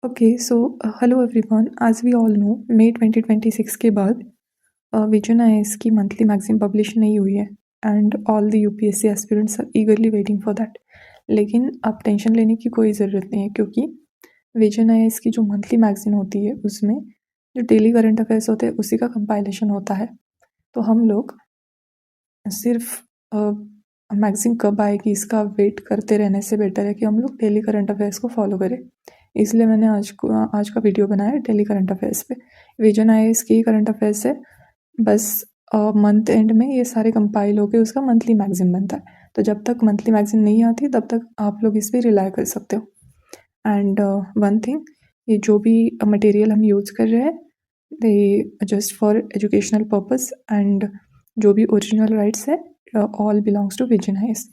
Okay, so hello everyone. As we all know, मई 2026 के बाद Vision IAS की monthly magazine publish नहीं हुई है and all the UPSC aspirants are eagerly waiting for that. लेकिन अब टेंशन लेने की कोई ज़रूरत नहीं है क्योंकि विजन आईएएस की जो मंथली मैगजीन होती है उसमें जो डेली करंट अफेयर्स होते हैं उसी का कंपाइलेशन होता है। तो हम लोग सिर्फ मैगज़ीन कब आएगी इसका वेट करते रहने से बेटर है कि हम लोग डेली करंट अफेयर्स को फॉलो करें। इसलिए मैंने आज का वीडियो बनाया है डेली करंट अफेयर्स पे। विजन आईएएस की करंट अफेयर्स है, बस मंथ एंड में ये सारे कंपाइल होके उसका मंथली मैगज़ीन बनता है। तो जब तक मंथली मैगज़ीन नहीं आती तब तक आप लोग इस पे रिलाय कर सकते हो। एंड वन थिंग, ये जो भी मटेरियल हम यूज़ कर रहे हैं they just for educational purpose and जो भी ओरिजिनल राइट्स है all belongs to vision IAS.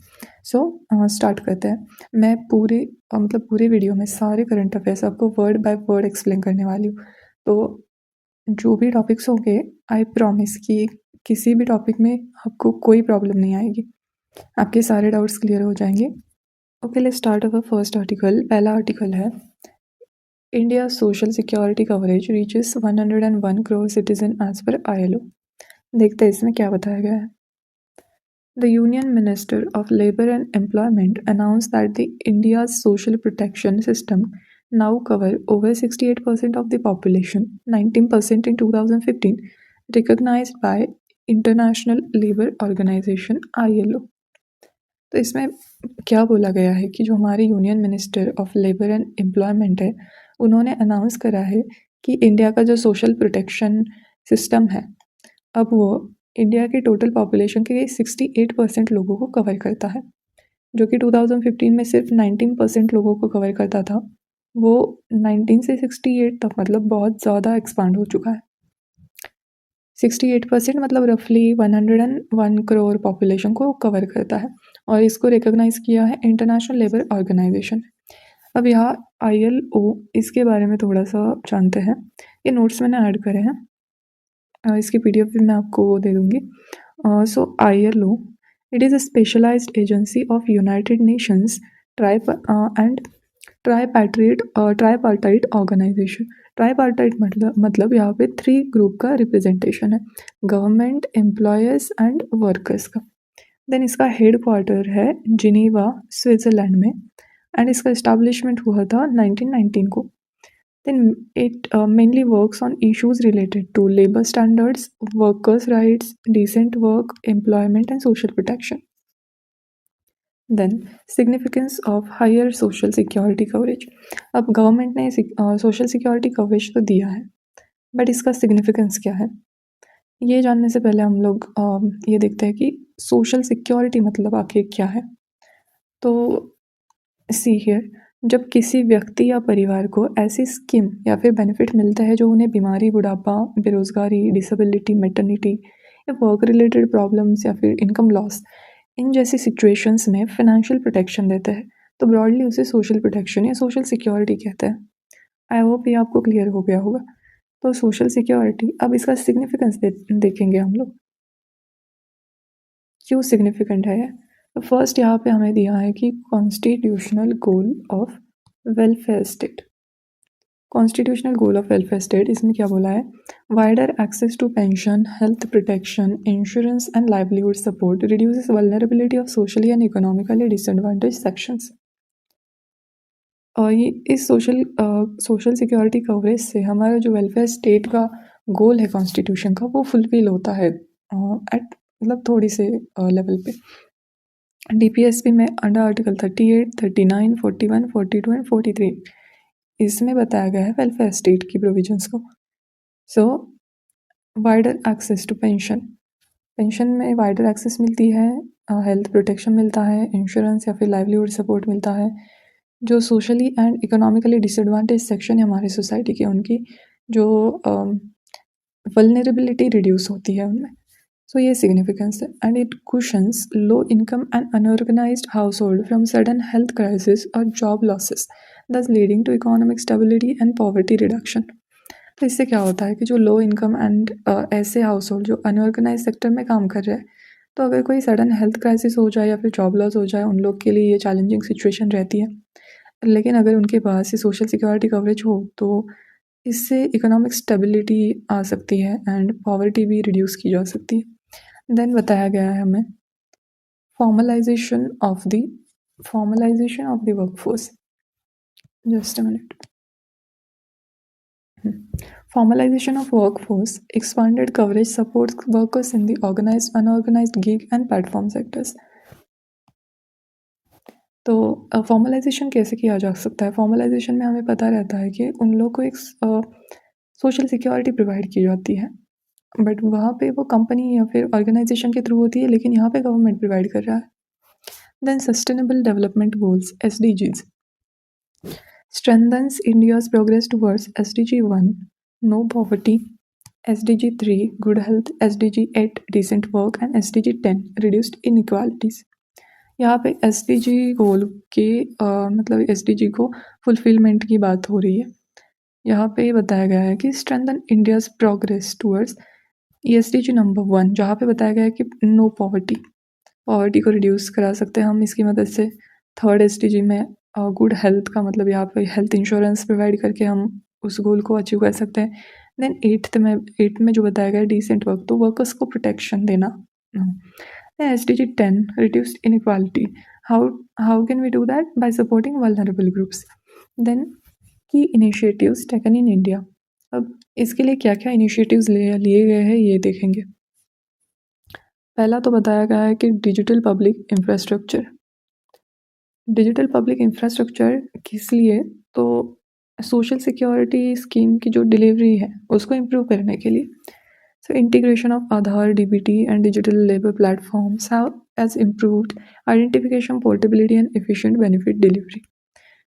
So start करते हैं। मैं पूरे वीडियो में सारे करंट अफेयर्स आपको वर्ड बाय वर्ड एक्सप्लेन करने वाली हूँ। तो जो भी टॉपिक्स होंगे आई प्रॉमिस कि किसी भी टॉपिक में आपको कोई प्रॉब्लम नहीं आएगी, आपके सारे डाउट्स क्लियर हो जाएंगे। Okay, let's start our first article. पहला आर्टिकल है India social security coverage reaches 101 crore citizen as per ILO। देखते हैं इसमें क्या बताया गया है। The Union Minister of Labour and Employment announced that the India's social protection system now cover over 68% of the population, 19% in 2015, recognized by International Labour Organization ILO। तो इसमें क्या बोला गया है कि जो हमारे union minister of labour and employment है उन्होंने अनाउंस करा है कि इंडिया का जो सोशल प्रोटेक्शन सिस्टम है अब वो इंडिया की टोटल पॉपुलेशन के 68% लोगों को कवर करता है, जो कि 2015 में सिर्फ 19% लोगों को कवर करता था। वो 19 से 68 तक मतलब बहुत ज़्यादा एक्सपांड हो चुका है। 68% मतलब रफली 101 करोड़ पॉपुलेशन को कवर करता है और इसको रिकॉग्नाइज़ किया है इंटरनेशनल लेबर ऑर्गेनाइजेशन। अब यहाँ ILO इसके बारे में थोड़ा सा जानते हैं। ये नोट्स मैंने ऐड करे हैं, इसकी PDF भी मैं आपको दे दूँगी। So ILO it is a specialised agency of United Nations tripartite organisation. Tripartite मतलब यहाँ पे 3 ग्रुप का रिप्रेजेंटेशन है, गवर्नमेंट, एम्प्लॉयर्स एंड वर्कर्स का। देन इसका हेड क्वार्टर है जिनेवा स्विट्ज़रलैंड में एंड इसका इस्टेब्लिशमेंट हुआ था 1919 को। Then it mainly works on issues related to labor standards, workers' rights, decent work, employment, and social protection. Then significance of higher social security coverage. अब government ने social security coverage तो दिया है, but इसका significance क्या है ये जानने से पहले हम लोग ये देखते हैं कि सोशल सिक्योरिटी मतलब आखिर क्या है। तो सी हियर, जब किसी व्यक्ति या परिवार को ऐसी स्कीम या फिर बेनिफिट मिलता है जो उन्हें बीमारी, बुढ़ापा, बेरोजगारी, डिसेबिलिटी, मैटरनिटी या वर्क रिलेटेड प्रॉब्लम्स या फिर इनकम लॉस इन जैसी सिचुएशंस में फाइनेंशियल प्रोटेक्शन देते हैं, तो ब्रॉडली उसे सोशल प्रोटेक्शन या सोशल सिक्योरिटी कहते हैं। आई होप ये आपको क्लियर हो गया होगा। तो सोशल सिक्योरिटी, अब इसका सिग्निफिकेंस देखेंगे हम लोग, क्यों सिग्निफिकेंट है। फर्स्ट यहाँ पे हमें दिया है कि constitutional goal of welfare state. Constitutional goal of welfare state, इसमें क्या बोला है, wider access to pension, health protection, insurance and livelihood support reduces vulnerability of socially and economically disadvantage sections. और ये इस सोशल सिक्योरिटी कवरेज से हमारा जो वेलफेयर स्टेट का गोल है कॉन्स्टिट्यूशन का वो फुलफिल होता है एट मतलब थोड़ी से लेवल पे। DPSP में अंडर आर्टिकल 38, 39, 41, 42 एंड 43 इसमें बताया गया है वेलफेयर स्टेट की प्रोविजंस को। So wider access to pension, pension में वाइडर एक्सेस मिलती है, हेल्थ प्रोटेक्शन मिलता है, इंश्योरेंस या फिर लाइवलीहुड सपोर्ट मिलता है। जो socially and economically disadvantage section है हमारी सोसाइटी के, उनकी जो वल्नरेबिलिटी रिड्यूस होती है उनमें। सो ये सिग्निफिकेंस है and it cushions low income and unorganised household from sudden health crisis और job losses, thus leading to economic stability and poverty reduction. तो इससे क्या होता है कि जो लो इनकम एंड ऐसे हाउस होल्ड जो अनऑर्गेनाइज सेक्टर में काम कर रहे हैं, तो अगर कोई सडन हेल्थ क्राइसिस हो जाए या फिर जॉब लॉस हो जाए उन लोग के लिए ये चैलेंजिंग सिचुएशन रहती है। लेकिन अगर उनके पास ये सोशल सिक्योरिटी कवरेज हो तो इससे इकोनॉमिक स्टेबिलिटी आ सकती है एंड पॉवर्टी भी रिड्यूस की जा सकती है। देन बताया गया है हमें formalisation of the workforce. Just a minute. Formalization of workforce, expanded coverage supports workers in the organized, unorganized, gig and platform sectors. तो फॉर्मलाइजेशन कैसे किया जा सकता है? फॉर्मलाइजेशन में हमें पता रहता है कि उन लोग को एक सोशल सिक्योरिटी प्रोवाइड की जाती है, बट वहाँ पे वो कंपनी या फिर ऑर्गेनाइजेशन के थ्रू होती है, लेकिन यहाँ पे गवर्नमेंट प्रोवाइड कर रहा है। Then sustainable development goals SDGs strengthens India's progress towards SDG 1 no poverty, SDG 3 good health, SDG 8 decent work and SDG 10 reduced inequalities। यहाँ पे SDG गोल के मतलब SDG को फुलफिलमेंट की बात हो रही है। यहाँ पे बताया गया है कि strengthen India's progress towards ESDG number 1, जहाँ पे बताया गया है कि नो पॉवर्टी को रिड्यूस करा सकते हैं हम इसकी मदद से। थर्ड SDG में गुड हेल्थ का मतलब यहाँ पे हेल्थ इंश्योरेंस प्रोवाइड करके हम उस गोल को अचीव कर सकते हैं। देन एट्थ में जो बताया गया है डिसेंट वर्क, तो वर्कर्स को प्रोटेक्शन देना। SDG 10 reduced inequality. How can we do that? By supporting vulnerable groups. Then key initiatives taken in India. अब इसके लिए क्या क्या इनिशिएटिव्स लिए गए हैं ये देखेंगे। पहला तो बताया गया है कि डिजिटल पब्लिक इंफ्रास्ट्रक्चर किस लिए, तो सोशल सिक्योरिटी स्कीम की जो डिलीवरी है उसको इम्प्रूव करने के लिए। So integration of Aadhaar, DBT and digital labor platforms has improved identification, portability and efficient benefit delivery.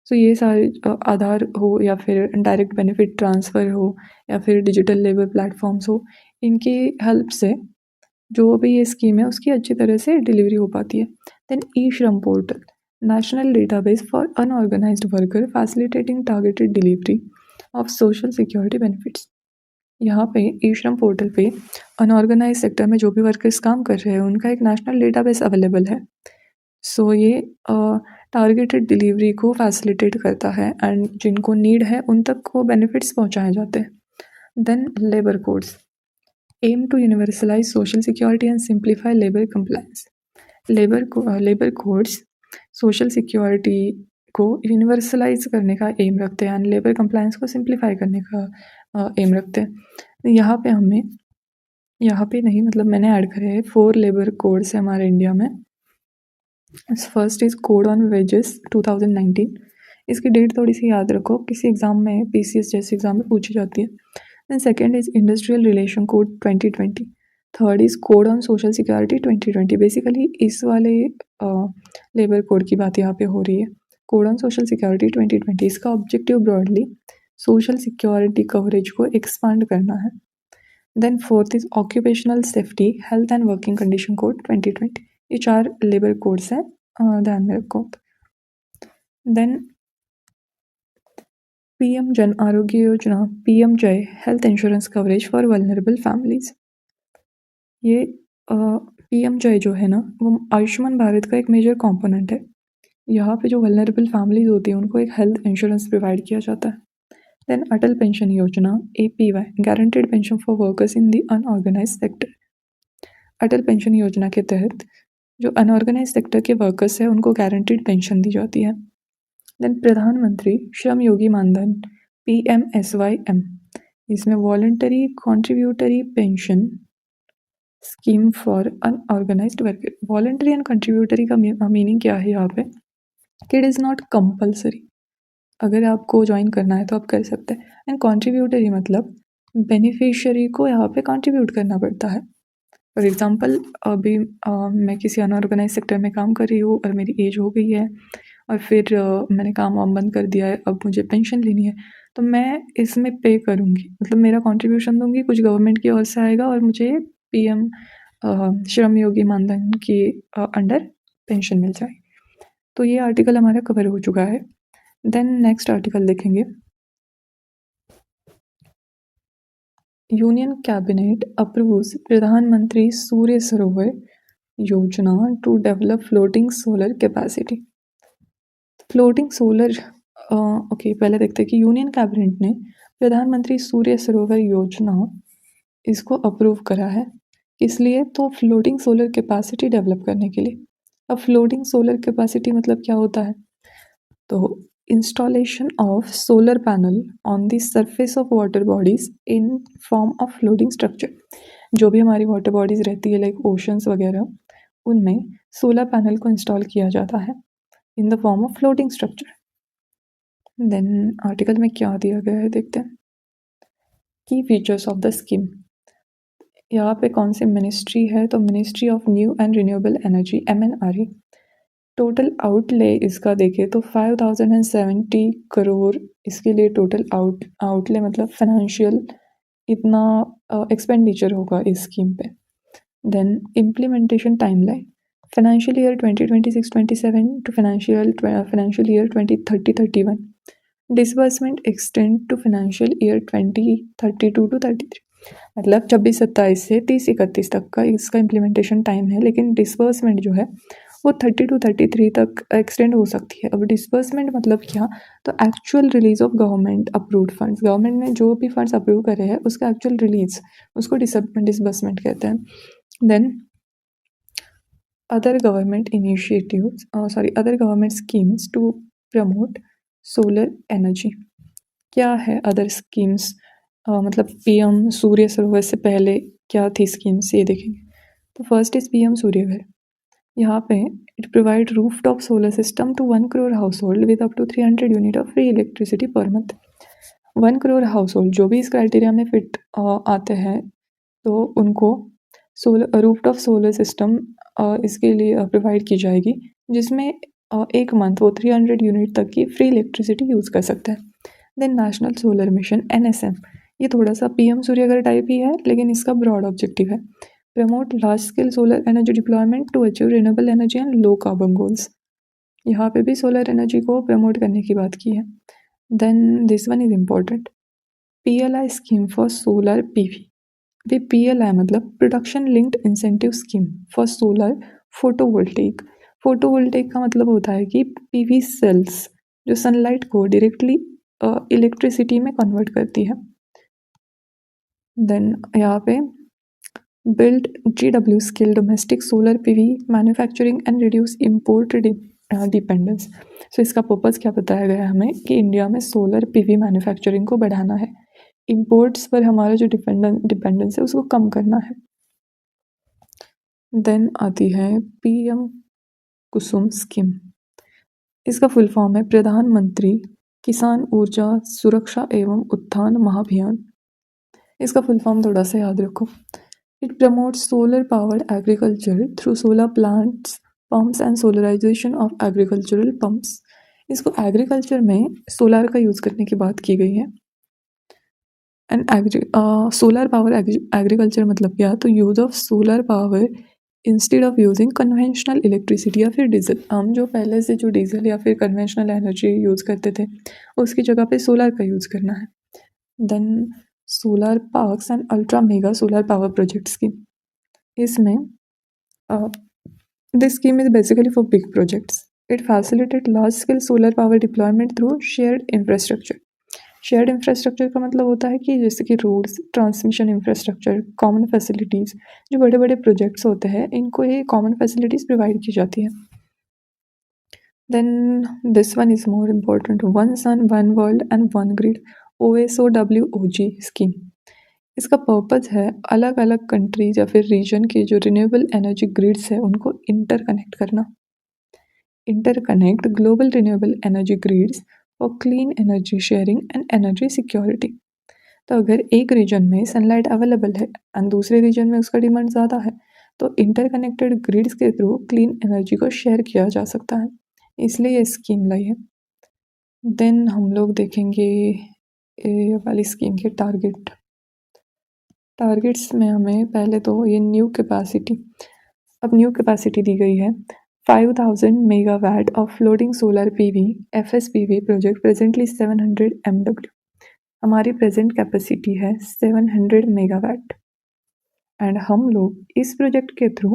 So ये सारे आधार हो या फिर डायरेक्ट बेनिफिट ट्रांसफ़र हो या फिर डिजिटल लेबर प्लेटफॉर्म्स हो, इनकी हेल्प से जो भी ये स्कीम है उसकी अच्छी तरह से डिलीवरी हो पाती है। Then e-Shram portal, national database for unorganised worker facilitating targeted delivery of social security benefits. यहाँ पे ई-श्रम पोर्टल पे अनऑर्गेनाइज सेक्टर में जो भी वर्कर्स काम कर रहे हैं उनका एक नेशनल डेटाबेस अवेलेबल है। सो ये टारगेटेड डिलीवरी को फैसिलिटेट करता है एंड जिनको नीड है उन तक वो बेनिफिट्स पहुँचाए जाते हैं। Then labour codes aim to universalise social security and simplify labour compliance. Labour codes social security को यूनिवर्सलाइज करने का एम रखते हैं एंड लेबर कंप्लायंस को सिंप्लीफाई करने का एम रखते हैं। यहाँ पे नहीं, मतलब मैंने ऐड करे हैं 4 लेबर कोड्स है हमारे इंडिया में। First is code on wages 2019। इसकी डेट थोड़ी सी याद रखो, किसी एग्ज़ाम में PCS जैसे एग्ज़ाम में पूछी जाती है। Then second is industrial relation code 2020। Third is code on social security 2020। Basically इस वाले लेबर कोड की बात यहाँ पे हो रही है। कोड ऑन सोशल सिक्योरिटी 2020, इसका objective broadly social security coverage को एक्सपांड करना है। Then fourth is occupational safety health and working condition code 2020। ये 4 लेबर कोड्स हैं, ध्यान में रखो। Then PM Jan Arogya Yojana, PM जय health insurance coverage for vulnerable families. ये PM जय जो है ना वो आयुष्मान भारत का एक मेजर कंपोनेंट है। यहाँ पे जो वल्नरेबल फैमिलीज होती हैं उनको एक हेल्थ इंश्योरेंस प्रोवाइड किया जाता है। Then Atal pension Yojana APY, guaranteed pension for workers in the unorganise sector. Atal pension Yojana के तहत जो अनऑर्गेनाइज सेक्टर के वर्कर्स हैं उनको गारंटेड पेंशन दी जाती है। देन प्रधानमंत्री श्रम योगी मानधन PMSYM, इसमें voluntary contributory pension scheme for unorganised worker. Voluntary and contributory का मीनिंग क्या है यहाँ पे कि इट इज़ नॉट कंपल्सरी, अगर आपको ज्वाइन करना है तो आप कर सकते हैं। एंड कॉन्ट्रीब्यूटरी मतलब बेनिफिशियरी को यहाँ पे कंट्रीब्यूट करना पड़ता है। फॉर एग्ज़ाम्पल अभी मैं किसी अनऑर्गेनाइज सेक्टर में काम कर रही हूँ और मेरी एज हो गई है और फिर मैंने काम वाम बंद कर दिया है, अब मुझे पेंशन लेनी है, तो मैं इसमें पे करूँगी, मतलब मेरा कंट्रीब्यूशन दूँगी, कुछ गवर्नमेंट की ओर से आएगा और मुझे PM श्रम योगी मानधन की अंडर पेंशन मिल जाएगी। तो ये आर्टिकल हमारा कवर हो चुका है। देन नेक्स्ट आर्टिकल देखेंगे। Union cabinet approves Pradhanmantri Surya Sarovar Yojana to develop floating solar capacity. Floating solar okay, पहले देखते हैं कि यूनियन कैबिनेट ने प्रधानमंत्री सूर्य सरोवर योजना इसको अप्रूव करा है। इसलिए तो फ्लोटिंग सोलर कैपेसिटी डेवलप करने के लिए। अब फ्लोटिंग सोलर कैपेसिटी मतलब क्या होता है? तो installation of solar panel on the surface of water bodies in form of floating structure. जो भी हमारी वाटर बॉडीज रहती है लाइक ओशंस वगैरह, उनमें सोलर पैनल को इंस्टॉल किया जाता है in the form of floating structure. Then article में क्या दिया गया है देखते हैं। की फीचर्स ऑफ द स्कीम। यहाँ पे कौन सी मिनिस्ट्री है? तो ministry of new and renewable energy, MNRE। Total outlay इसका देखें तो 5070 करोड़ इसके लिए टोटल आउटले मतलब फाइनेंशियल इतना एक्सपेंडिचर होगा इस स्कीम पे। Then implementation timeline, financial year 2026-27 to financial year 2030-31। Disbursement extend to financial year 2032-33। मतलब 26-27 से 30-31 तक का इसका इम्प्लीमेंटेशन टाइम है, लेकिन डिसबर्समेंट जो है वो 32-33 तक एक्सटेंड हो सकती है। अब डिसबर्समेंट मतलब क्या? तो actual release of government approved funds, government ने जो भी फंड्स अप्रूव करे हैं उसका एक्चुअल रिलीज, उसको डिसबर्समेंट कहते हैं। Then other government initiatives other government schemes to promote solar energy. क्या है अदर स्कीम्स? मतलब PM सूर्य सरोवर से पहले क्या थी स्कीम्स, ये देखेंगे। तो फर्स्ट इज PM सूर्यघर। यहाँ पे it provide rooftop solar system to 1 crore household with up to 300 unit of free electricity per month. 1 crore household जो भी इस क्राइटेरिया में फिट आते हैं तो उनको solar roof top solar system इसके लिए प्रोवाइड की जाएगी, जिसमें एक मंथ वो 300 यूनिट तक की फ्री इलेक्ट्रिसिटी यूज़ कर सकते हैं। Then national solar mission NSM, ये थोड़ा सा PM सूर्यघर टाइप ही है, लेकिन इसका ब्रॉड ऑब्जेक्टिव है promote large scale solar energy deployment to achieve renewable energy and low carbon goals. यहाँ पे भी सोलर एनर्जी को प्रमोट करने की बात की है। Then this one is important, PLI scheme for solar PV। वे PLI मतलब production linked incentive scheme for solar photovoltaic. Photovoltaic का मतलब होता है कि PV सेल्स जो सनलाइट को डायरेक्टली इलेक्ट्रिसिटी में कन्वर्ट करती है। देन यहाँ पे build GW scale domestic solar PV manufacturing and reduce import dependence. So इसका पर्पज़ क्या बताया गया है हमें कि इंडिया में सोलर PV मैन्युफैक्चरिंग को बढ़ाना है, इम्पोर्ट्स पर हमारा जो डिपेंडेंस है उसको कम करना है। देन आती है PM कुसुम स्कीम। इसका फुल फॉर्म है प्रधानमंत्री किसान ऊर्जा सुरक्षा एवं उत्थान महाभियान। इसका फुल फॉर्म थोड़ा सा याद रखो। It promotes solar powered agriculture through solar plants pumps and solarisation of agricultural pumps. इसको एग्रीकल्चर में सोलर का यूज़ करने की बात की गई है। एंड सोलर पावर एग्रीकल्चर मतलब क्या? तो use of solar power instead of using conventional electricity या फिर डीजल। हम जो पहले से जो डीजल या फिर कन्वेंशनल एनर्जी यूज़ करते थे उसकी जगह पे सोलर का यूज़ करना है। Then solar parks and ultra mega solar power projects की, इसमें this scheme is basically for big projects. It facilitate large scale solar power deployment through shared infrastructure. Shared infrastructure का मतलब होता है कि जैसे कि roads, transmission infrastructure, common facilities, जो बड़े बड़े प्रोजेक्ट्स होते हैं इनको ये कॉमन फैसिलिटीज़ प्रोवाइड की जाती है। Then this one is more important, one sun one world and one grid, OSOWOG scheme. इसका पर्पज़ है अलग अलग कंट्रीज या फिर रीजन की जो रिन्यूएबल एनर्जी ग्रिड्स है उनको इंटरकनेक्ट करना। Interconnect global renewable energy grids for clean energy sharing and energy security. तो अगर एक रीजन में सनलाइट अवेलेबल है एंड दूसरे रीजन में उसका डिमांड ज़्यादा है तो इंटरकनेक्टेड ग्रिड्स के थ्रू क्लीन एनर्जी को शेयर किया जा सकता है, इसलिए ये स्कीम लाई है। देन हम लोग देखेंगे ये वाली स्कीम के टारगेट्स में हमें पहले तो ये न्यू कैपेसिटी, अब न्यू कैपेसिटी दी गई है 5000 megawatt of floating solar PV FSPV project presently 700 MW। हमारी प्रेजेंट कैपेसिटी है 700 मेगावाट एंड हम लोग इस प्रोजेक्ट के थ्रू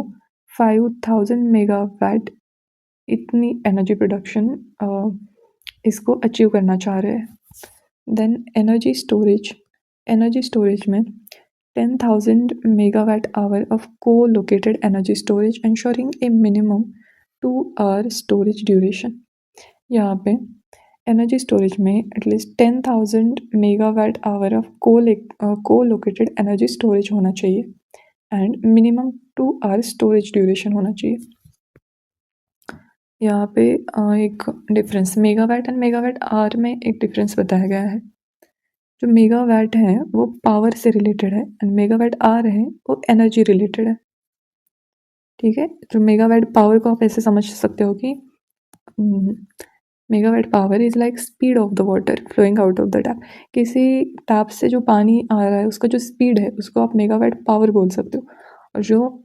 5000 मेगावाट इतनी एनर्जी प्रोडक्शन इसको अचीव करना चाह रहे हैं। देन एनर्जी स्टोरेज में 10,000 megawatt hour of co-located energy storage ensuring a minimum 2 hour storage duration। यहाँ पे एनर्जी स्टोरेज में at least 10,000 megawatt hour of co-located energy storage होना चाहिए and minimum 2 hour storage duration होना चाहिए। यहाँ पे एक difference megawatt and megawatt hour में एक डिफरेंस बताया गया है। जो मेगावाट है वो पावर से रिलेटेड है एंड मेगावाट आवर है वो एनर्जी रिलेटेड है। ठीक है, जो मेगावाट पावर को आप ऐसे समझ सकते हो कि megawatt power is like speed of the water flowing out of the tap. किसी टैप से जो पानी आ रहा है उसका जो स्पीड है उसको आप मेगावाट पावर बोल सकते हो। और जो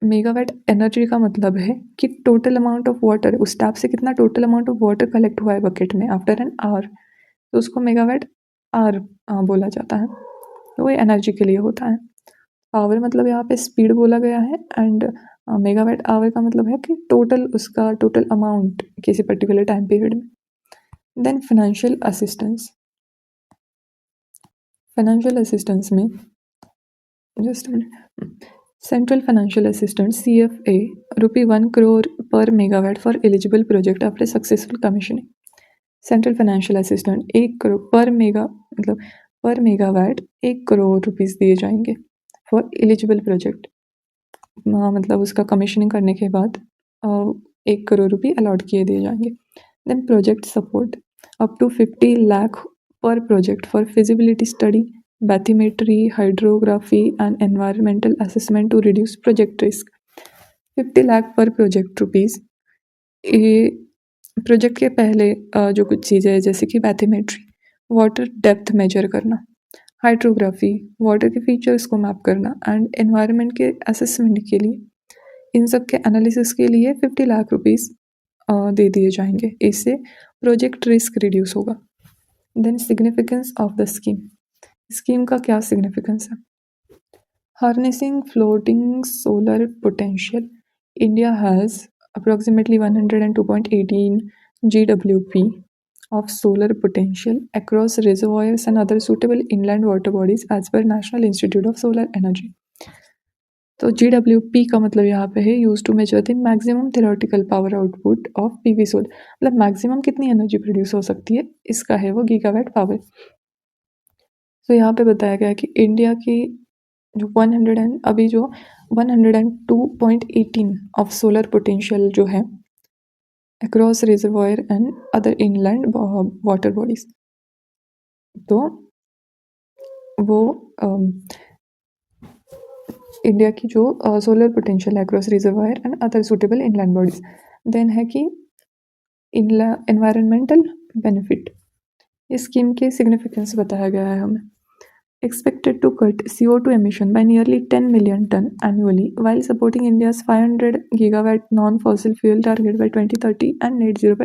मेगावाट एनर्जी का मतलब है कि टोटल अमाउंट ऑफ वाटर, उस टैप से कितना total amount of water collect हुआ है बकेट में आफ्टर एन आवर, तो उसको मेगावाट आवर बोला जाता है। तो वो एनर्जी के लिए होता है। पावर मतलब यहाँ पे स्पीड बोला गया है एंड मेगावाट आवर का मतलब है कि टोटल अमाउंट किसी पर्टिकुलर टाइम पीरियड में। देन फाइनेंशियल असिस्टेंस में just central financial assistance CFA ₹1 crore पर megawatt for eligible project after successful commissioning. Central financial assistant 1 crore पर मेगावाट 1 करोड़ रुपीज़ दिए जाएंगे फॉर एलिजिबल प्रोजेक्ट। मतलब उसका कमीशनिंग करने के बाद 1 करोड़ रुपये अलॉट किए दिए जाएंगे। Then project support up to 50 lakh per project for feasibility study, bathymetry, hydrography and environmental assessment to reduce project risk। 50 lakh per project rupees. ये प्रोजेक्ट के पहले जो कुछ चीज़ें हैं जैसे कि बैथीमेट्री, वाटर डेप्थ मेजर करना, हाइड्रोग्राफी, वाटर के फीचर्स को मैप करना एंड एनवायरनमेंट के असेसमेंट के लिए, इन सब के एनालिसिस के लिए 50 लाख रुपीज़ दे दिए जाएंगे। इससे प्रोजेक्ट रिस्क रिड्यूस होगा। Then significance of the scheme का क्या सिग्निफिकेंस है? Harnessing floating solar potential, India has approximately 102.18 GWP of solar potential across reservoirs and other suitable inland water bodies as per National Institute of Solar Energy। तो GWP का मतलब यहाँ पे है use to measure the maximum theoretical power output of PV सोलर, मतलब maximum कितनी energy produce हो सकती है, इसका है वो गीगावाट पावर। तो यहाँ पे बताया गया है कि इंडिया की जो 102.18 ऑफ सोलर पोटेंशियल जो है across reservoir and other inland water bodies, तो वो इंडिया की जो सोलर पोटेंशियल है across reservoir and other suitable inland bodies. Then है कि एनवायरमेंटल बेनिफिट, इस स्कीम के सिग्निफिकेंस बताया गया है हमें। Expected to cut CO2 emission by nearly 10 million ton annually while supporting India's 500 gigawatt non-fossil fuel target by 2030 and net zero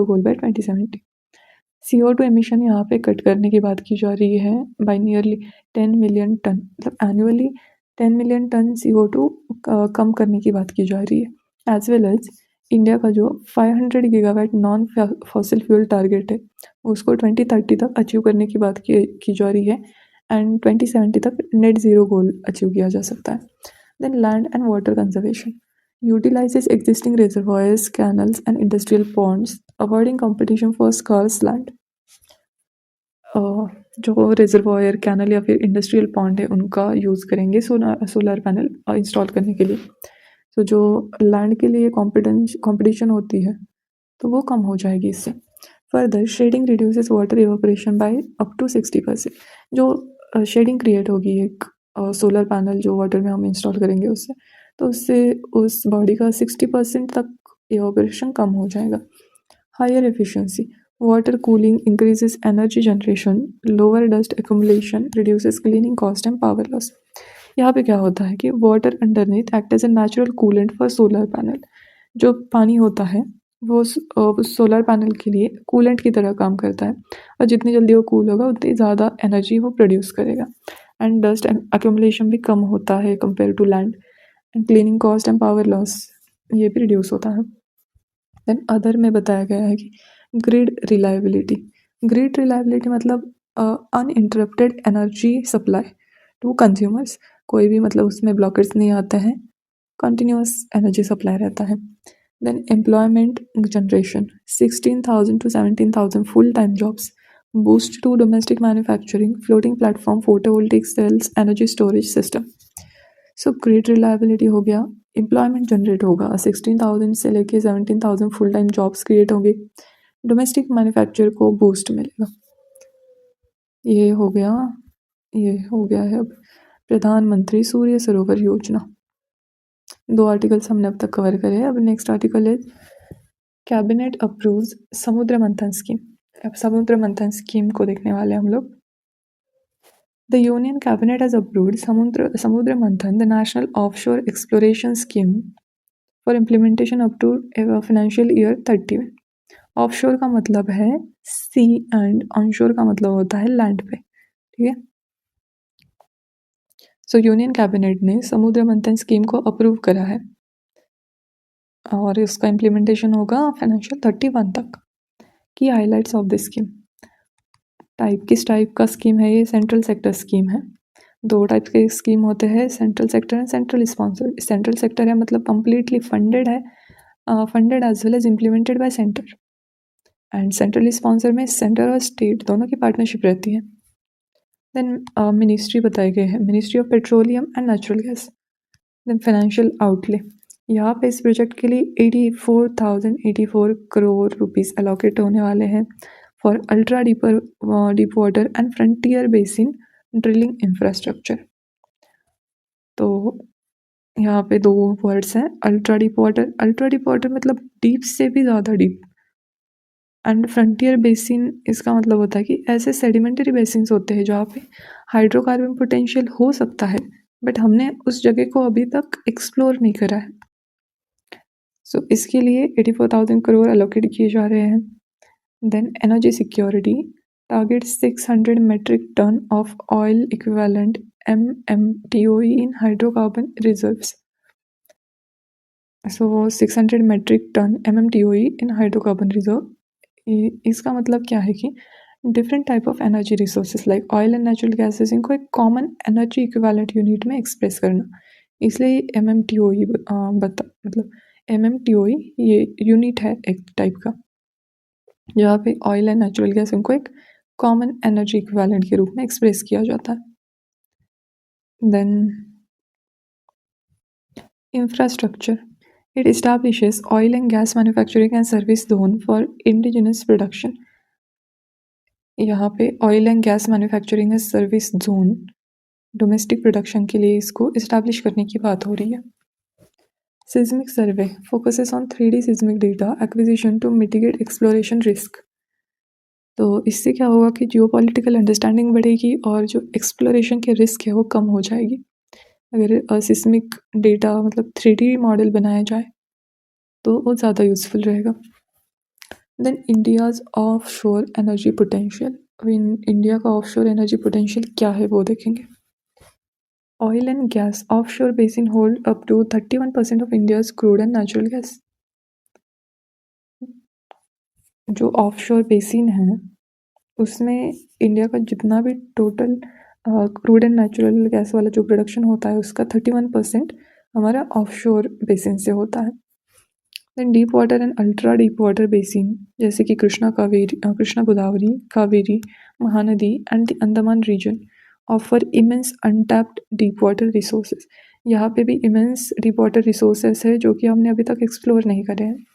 goal by 2070। CO2 emission यहाँ पे कट करने की बात की जा रही है by nearly 10 million ton, मतलब annually 10 million ton CO2 कम करने की बात की जा रही है। एज वेल एज इंडिया का जो 500 gigawatt non fossil fuel target है उसको 2030 तक अचीव करने की बात की जा रही है एंड 2070 तक नेट ज़ीरो गोल अचीव किया जा सकता है। Then land and water conservation utilises existing reservoirs, canals and industrial ponds avoiding competition for scarce land. जो रिजर्वॉयर, कैनल या फिर इंडस्ट्रियल पॉन्ड है उनका यूज़ करेंगे सोलर पैनल इंस्टॉल करने के लिए। तो जो लैंड के लिए कंपटीशन होती है तो वो कम हो जाएगी इससे। Further shading reduces water evaporation by up to 60%। जो शेडिंग क्रिएट होगी एक सोलर पैनल जो वाटर में हम इंस्टॉल करेंगे उससे, तो उससे उस बॉडी का 60% तक इवापोरेशन कम हो जाएगा। Higher efficiency, water cooling increases energy generation, lower dust accumulation, reduces cleaning cost and power loss. यहाँ पे क्या होता है कि water underneath act as a natural coolant for solar panel. जो पानी होता है वो सोलर पैनल के लिए कूलेंट की तरह काम करता है और जितनी जल्दी वो कूल होगा उतनी ज़्यादा एनर्जी वो प्रोड्यूस करेगा एंड डस्ट एक्युमुलेशन भी कम होता है compare to land and cleaning cost and power loss ये भी रिड्यूस होता है। देन अदर में बताया गया है कि ग्रिड रिलायबिलिटी। ग्रिड रिलायबिलिटी मतलब uninterrupted energy supply to consumers. कोई भी मतलब उसमें ब्लॉकेट्स नहीं आते हैं, कंटिन्यूअस एनर्जी सप्लाई रहता है। Then employment generation 16,000 to 17,000 full time jobs, boost to domestic manufacturing, floating platform, photovoltaic cells, energy storage system. So grid reliability हो गया, एम्प्लॉयमेंट जनरेट होगा, 16,000 से लेके 17,000 फुल टाइम जॉब्स क्रिएट होंगे, डोमेस्टिक मैन्युफैक्चर को boost मिलेगा। ये हो गया है अब प्रधानमंत्री सूर्य सरोवर योजना। 2 आर्टिकल्स हमने अब तक कवर करे हैं। अब नेक्स्ट आर्टिकल है कैबिनेट अप्रूव्स समुद्र मंथन स्कीम। अब समुद्र मंथन स्कीम को देखने वाले हम लोग। The union cabinet has approved Samudra Manthan, the national offshore exploration scheme for implementation up to financial year 30। Offshore का मतलब है सी एंड ऑनशोर का मतलब होता है लैंड पे, ठीक है। सो यूनियन कैबिनेट ने समुद्र मंथन स्कीम को अप्रूव करा है और इसका इम्प्लीमेंटेशन होगा फाइनेंशियल 31 तक। की हाइलाइट्स ऑफ दिस स्कीम। किस टाइप का स्कीम है ये? सेंट्रल सेक्टर स्कीम है। 2 टाइप के स्कीम होते हैं, central sector and central sponsored. Central sector है मतलब कंप्लीटली फंडेड है, funded as well as implemented by centre, and central sponsor में सेंटर और स्टेट दोनों की पार्टनरशिप रहती है। देन मिनिस्ट्री बताए गए हैं, ministry of petroleum and natural gas. Then financial outlay, यहाँ पे इस प्रोजेक्ट के लिए 84,084 करोड़ रुपीस एलोकेट होने वाले हैं for ultra deep water and frontier basin drilling infrastructure. तो यहाँ पे 2 वर्ड्स हैं, अल्ट्रा डीप वाटर मतलब डीप से भी ज़्यादा डीप, एंड फ्रंटियर बेसिन इसका मतलब होता है कि ऐसे सेडिमेंटरी बेसिन्स होते हैं जहाँ पे हाइड्रोकार्बन पोटेंशियल हो सकता है, बट हमने उस जगह को अभी तक एक्सप्लोर नहीं करा है। सो इसके लिए 84,000 करोड़ एलोकेट किए जा रहे हैं। Then energy security target 600 metric ton of oil equivalent MMTOE in hydrocarbon reserves. So 600 metric ton MMTOE in hydrocarbon reserve, इसका मतलब क्या है कि different type of energy resources like oil and natural gases इनको एक कॉमन एनर्जी इक्विवेलेंट यूनिट में express करना, इसलिए MMTOE मतलब MMTOE ये यूनिट है एक टाइप का, जहाँ पे ऑयल एंड नेचुरल गैस इनको एक कॉमन एनर्जी इक्विवेलेंट के रूप में एक्सप्रेस किया जाता है। Then infrastructure, it establishes oil and gas manufacturing and service zone for indigenous production. यहाँ पे oil and gas manufacturing and service zone domestic production के लिए इसको इस्टेब्लिश करने की बात हो रही है। Seismic survey focuses on 3D seismic data acquisition to mitigate exploration risk. तो इससे क्या होगा कि जियोपॉलिटिकल अंडरस्टैंडिंग बढ़ेगी और जो एक्सप्लोरेशन के रिस्क है वो कम हो जाएगी अगर सिस्मिक डेटा मतलब 3D मॉडल बनाया जाए तो वो ज़्यादा यूज़फुल रहेगा। Then India's offshore energy potential, India का ऑफ शोर एनर्जी पोटेंशियल क्या है वो देखेंगे। Oil and gas offshore basin hold up to 31% of India's crude and natural gas. जो ऑफ शोर बेसिन है उसमें इंडिया का जितना भी total crude and natural gas वाला जो प्रोडक्शन होता है उसका 31% हमारा ऑफशोर बेसिन से होता है। Then deep water and ultra deep water basin जैसे कि Krishna Godavari, Kaveri, Mahanadi and the Andaman region offer immense untapped deep water resources. यहाँ पे भी इमेंस डीप वाटर रिसोर्सेज है जो कि हमने अभी तक एक्सप्लोर नहीं करे हैं।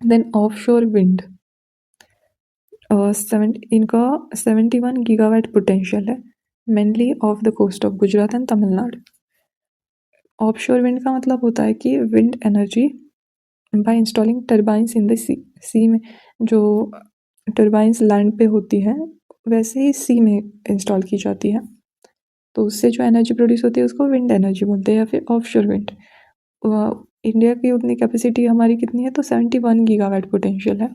देन ऑफशोर विंड इनका 71 गीगावाट पोटेंशियल है, mainly off the coast of Gujarat and Tamil Nadu. Offshore wind का मतलब होता है कि wind energy by installing turbines in the sea में जो टर्बाइंस लैंड पे होती है वैसे ही सी में इंस्टॉल की जाती है, तो उससे जो एनर्जी प्रोड्यूस होती है उसको विंड एनर्जी बोलते हैं या फिर ऑफशोर विंड। इंडिया की उतनी कैपेसिटी हमारी कितनी है तो 71 गीगावाट पोटेंशियल है,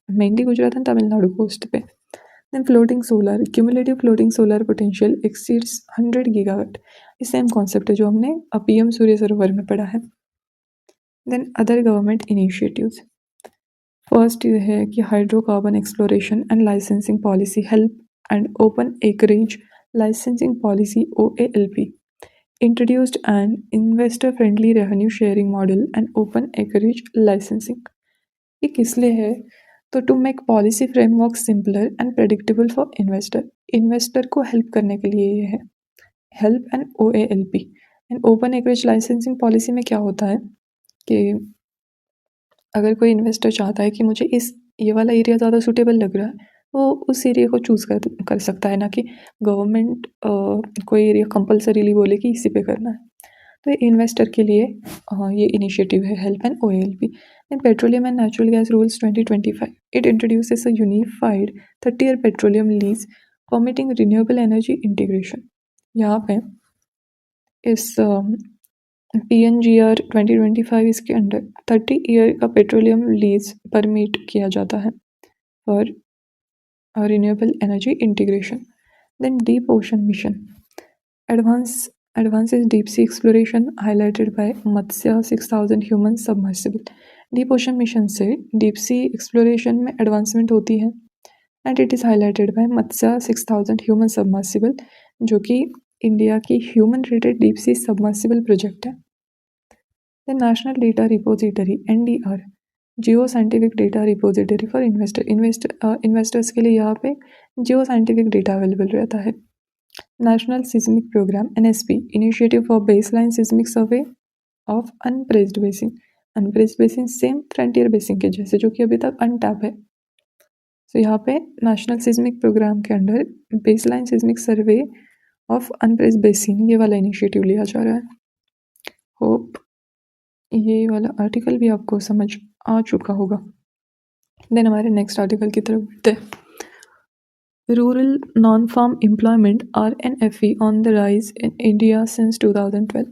mainly Gujarat and Tamil Nadu coast पे। Then floating solar, cumulative floating solar potential exceeds 100 gigawatt. ये सेम कॉन्सेप्ट है जो हमने PM सूर्य सरोवर में पढ़ा है। Then other government initiatives, first ये है कि hydrocarbon exploration and licensing policy help and open acreage licensing policy OALP introduced an investor friendly revenue sharing model and open acreage licensing. ये किस लिए है? तो to make policy framework simpler and predictable for investor को help करने के लिए ये है HELP and OALP and open acreage licensing policy में क्या होता है कि अगर कोई इन्वेस्टर चाहता है कि मुझे ये वाला एरिया ज़्यादा सूटेबल लग रहा है, वो उस एरिया को चूज़ कर सकता है, ना कि गवर्नमेंट कोई एरिया कंपल्सरीली बोले कि इसी पे करना है। तो ये इन्वेस्टर के लिए ये इनिशिएटिव है HELP and OALP and petroleum and natural gas rules 2025. It introduces a unified 30-year petroleum lease permitting renewable energy integration. यहाँ पे इस PNGR 2025 इसके अंडर 30 ईयर का पेट्रोलियम लीज परमिट किया जाता है for renewable energy integration. Then deep ocean mission advances deep sea exploration highlighted by Matsya 6000 human submersible. Deep ocean mission से deep sea exploration में एडवांसमेंट होती है and it is highlighted by Matsya 6000 human submersible, जो कि India की human rated deep sea submersible project है। The national data repository NDR geo scientific data repository for investors के लिए यहाँ पे जियो साइंटिफिक डेटा अवेलेबल रहता है। National seismic programme NSP initiative for baseline seismic survey of unappraised basin same frontier basin के जैसे, जो कि अभी तक अनटैप है। तो यहाँ पे नेशनल सिस्मिक प्रोग्राम के under baseline seismic survey of unappraised basin ये वाला इनिशिएटिव लिया जा रहा है। होप ये वाला आर्टिकल भी आपको समझ आ चुका होगा। देन हमारे नेक्स्ट आर्टिकल की तरफ बढ़ते हैं। Rural non farm employment RNFE on the rise in India since 2012।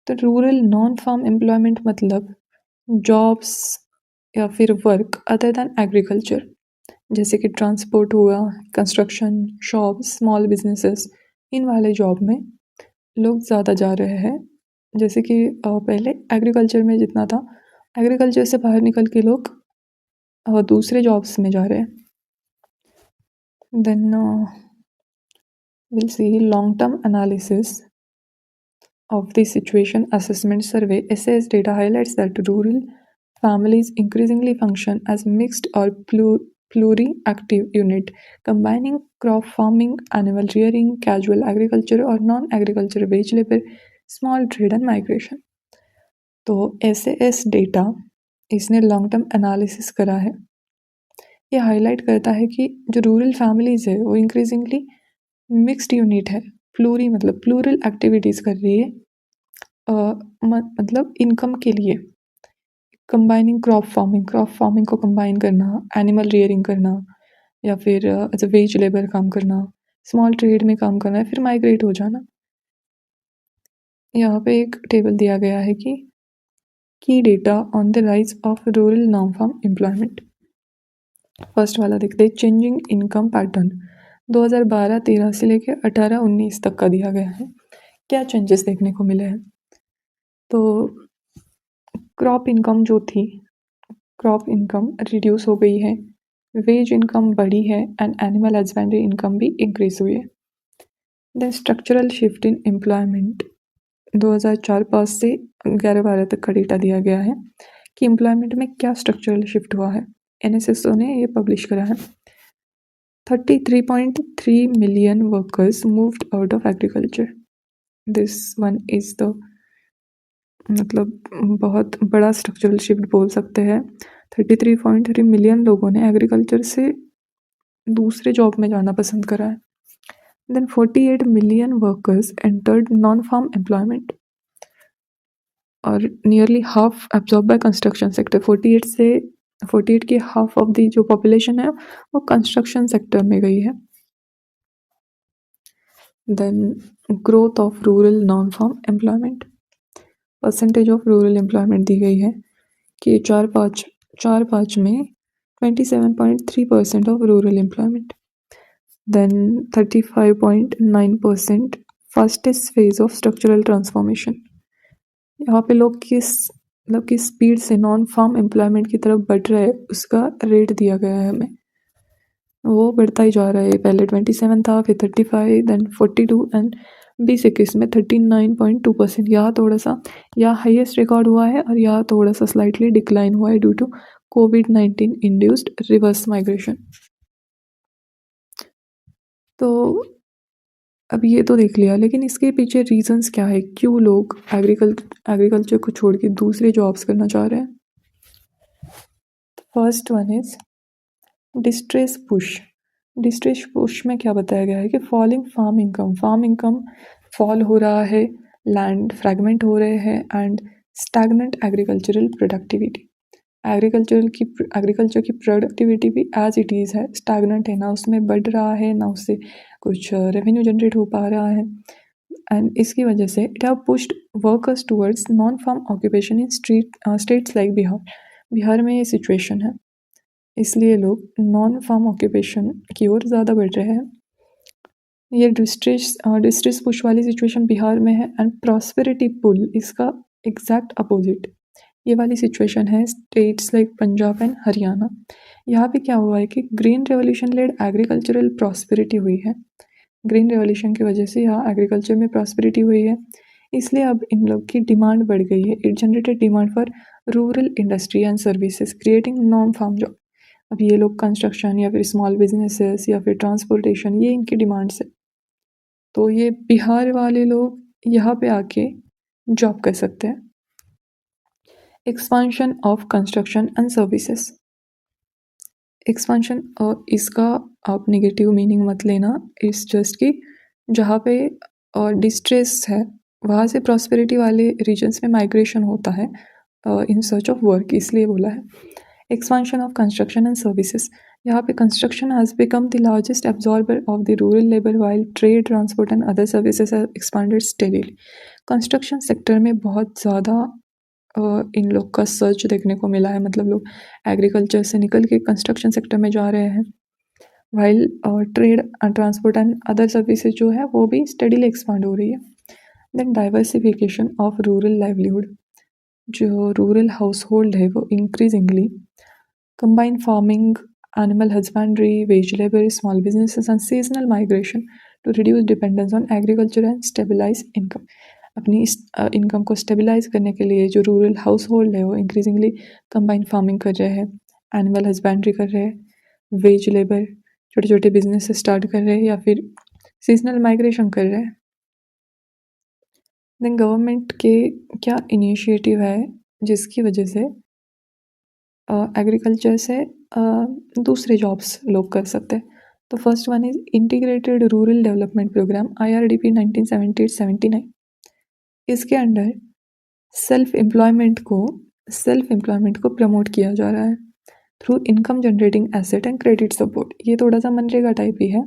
तो रूरल नॉन फार्म एम्प्लॉयमेंट मतलब जॉब्स या फिर वर्क अदर दैन एग्रीकल्चर, जैसे कि ट्रांसपोर्ट हुआ, कंस्ट्रक्शन, शॉप, स्मॉल बिजनेसेस, इन वाले जॉब में लोग ज़्यादा जा रहे हैं। जैसे कि पहले एग्रीकल्चर में जितना था, एग्रीकल्चर से बाहर निकल के लोग दूसरे जॉब्स में जा रहे हैं। Then will see long term analysis of the situation assessment survey SS data highlights that rural families increasingly function as mixed or pluri-active unit combining crop farming, animal rearing, casual agriculture or non-agriculture wage labor, small trade and migration। तो SS data इसने long term analysis करा है। ये highlight करता है कि जो rural families है वो इंक्रीजिंगली मिक्स्ड यूनिट है। प्लूरी मतलब प्लूरल एक्टिविटीज़ कर रही है, मतलब इनकम के लिए। कंबाइनिंग क्रॉप फार्मिंग को कंबाइन करना, एनिमल रियरिंग करना, या फिर एज अ वेज लेबर काम करना, स्मॉल ट्रेड में काम करना, फिर माइग्रेट हो जाना। यहाँ पे एक टेबल दिया गया है कि की data on the rise of rural non farm employment. First वाला देखते हैं, चेंजिंग इनकम पैटर्न 2012-13 से लेकर 18-19 तक का दिया गया है। क्या चेंजेस देखने को मिले हैं? तो क्रॉप इनकम जो थी, क्रॉप इनकम रिड्यूस हो गई है, वेज इनकम बढ़ी है एंड एनिमल हस्बेंड्री इनकम भी इंक्रीज हुई है। Then structural shift in employment 2004-5 से 11-12 तक का डेटा दिया गया है कि एम्प्लॉयमेंट में क्या स्ट्रक्चरल शिफ्ट हुआ है। NSSO ने ये पब्लिश करा है। 33.3 million workers moved out of agriculture. This one is the मतलब बहुत बड़ा स्ट्रक्चरल शिफ्ट बोल सकते हैं। 33.3 मिलियन लोगों ने एग्रीकल्चर से दूसरे जॉब में जाना पसंद करा है। Then 48 million workers entered non farm employment और nearly half absorb by construction sector. 48 की हाफ ऑफ दी जो पॉपुलेशन है वो कंस्ट्रक्शन सेक्टर में गई है। Then growth of rural non farm employment, percentage of rural employment दी गई है कि 4-5 में 27.3% of rural employment. Then 35.9% fastest phase of structural transformation. यहाँ पे लोग किस मतलब किस स्पीड से नॉन फार्म एम्प्लॉयमेंट की तरफ बढ़ रहा है उसका रेट दिया गया है हमें। वो बढ़ता ही जा रहा है, पहले 27 था, फिर 35, देन 42 एंड 2021 में 39.2%। यहाँ थोड़ा सा, यहाँ हाईएस्ट रिकॉर्ड हुआ है और यहाँ थोड़ा सा स्लाइटली डिक्लाइन हुआ है ड्यू टू कोविड-19 इंड्यूस्ड रिवर्स माइग्रेशन। तो अब ये तो देख लिया, लेकिन इसके पीछे रीजंस क्या है, क्यों लोग एग्रीकल्चर को छोड़ के दूसरे जॉब्स करना चाह रहे हैं। First one is distress push. Distress push में क्या बताया गया है कि फॉलिंग फार्म इनकम फॉल हो रहा है, लैंड फ्रैगमेंट हो रहे हैं and stagnant agricultural productivity. Agriculture की प्रोडक्टिविटी भी एज इट इज़ है, स्टैग्नेंट है, ना उसमें बढ़ रहा है ना उससे कुछ रेवेन्यू जनरेट हो पा रहा है। एंड इसकी वजह से it have pushed workers towards non farm occupation in states like Bihar. Bihar में ये सिचुएशन है, इसलिए लोग नॉन फार्म ऑक्यूपेशन की ओर ज़्यादा बढ़ रहे हैं। ये डिस्ट्रेस पुश वाली सिचुएशन बिहार में है एंड प्रॉस्पेरिटी पुल इसका एग्जैक्ट अपोजिट ये वाली सिचुएशन है states like Punjab and Haryana. यहाँ पे क्या हुआ है कि green revolution led agricultural prosperity हुई है। ग्रीन रेवोल्यूशन की वजह से यहाँ एग्रीकल्चर में प्रॉस्पेरिटी हुई है, इसलिए अब इन लोग की डिमांड बढ़ गई है। It generated demand for rural industry and services creating non farm job. अब ये लोग कंस्ट्रक्शन या फिर स्मॉल बिजनेसेस या फिर ट्रांसपोर्टेशन, ये इनकी डिमांड्स है। तो ये बिहार वाले लोग यहाँ पे आके जॉब कर सकते हैं। Expansion of construction and services. Expansion इसका आप नेगेटिव मीनिंग मत लेना, इट्स जस्ट कि जहाँ पे डिस्ट्रेस है वहाँ से प्रॉस्पेरिटी वाले रीजन्स में माइग्रेशन होता है इन सर्च ऑफ वर्क, इसलिए बोला है। Expansion of construction and services, यहाँ पे construction has become the largest absorber of the rural labour while trade, transport and other services have expanded steadily. Construction sector में बहुत ज़्यादा इन लोग का सर्च देखने को मिला है, मतलब लोग एग्रीकल्चर से निकल के कंस्ट्रक्शन सेक्टर में जा रहे हैं, while trade transport and other services जो है वो भी स्टडीली एक्सपांड हो रही है। Then diversification of rural livelihood, जो रूरल हाउस होल्ड है वो increasingly combine farming, animal husbandry, wage labour, small businesses and seasonal migration to reduce dependence on agriculture and stabilise income. अपनी इनकम को stabilise करने के लिए जो रूरल हाउस होल्ड है वो इंक्रीजिंगली कंबाइन फार्मिंग कर रहे हैं, एनिमल हस्बेंड्री कर रहे हैं, वेज लेबर छोटे छोटे बिजनेस स्टार्ट कर रहे हैं या फिर सीजनल माइग्रेशन कर रहे हैं। देन गवर्नमेंट के क्या इनिशिएटिव है जिसकी वजह से एग्रीकल्चर से दूसरे जॉब्स लोग कर सकते हैं। तो first one is integrated rural development programme IRDP 1978-79। इसके अंडर सेल्फ एम्प्लॉयमेंट को प्रमोट किया जा रहा है through income generating asset and credit support. ये थोड़ा सा मनरेगा टाइप ही है,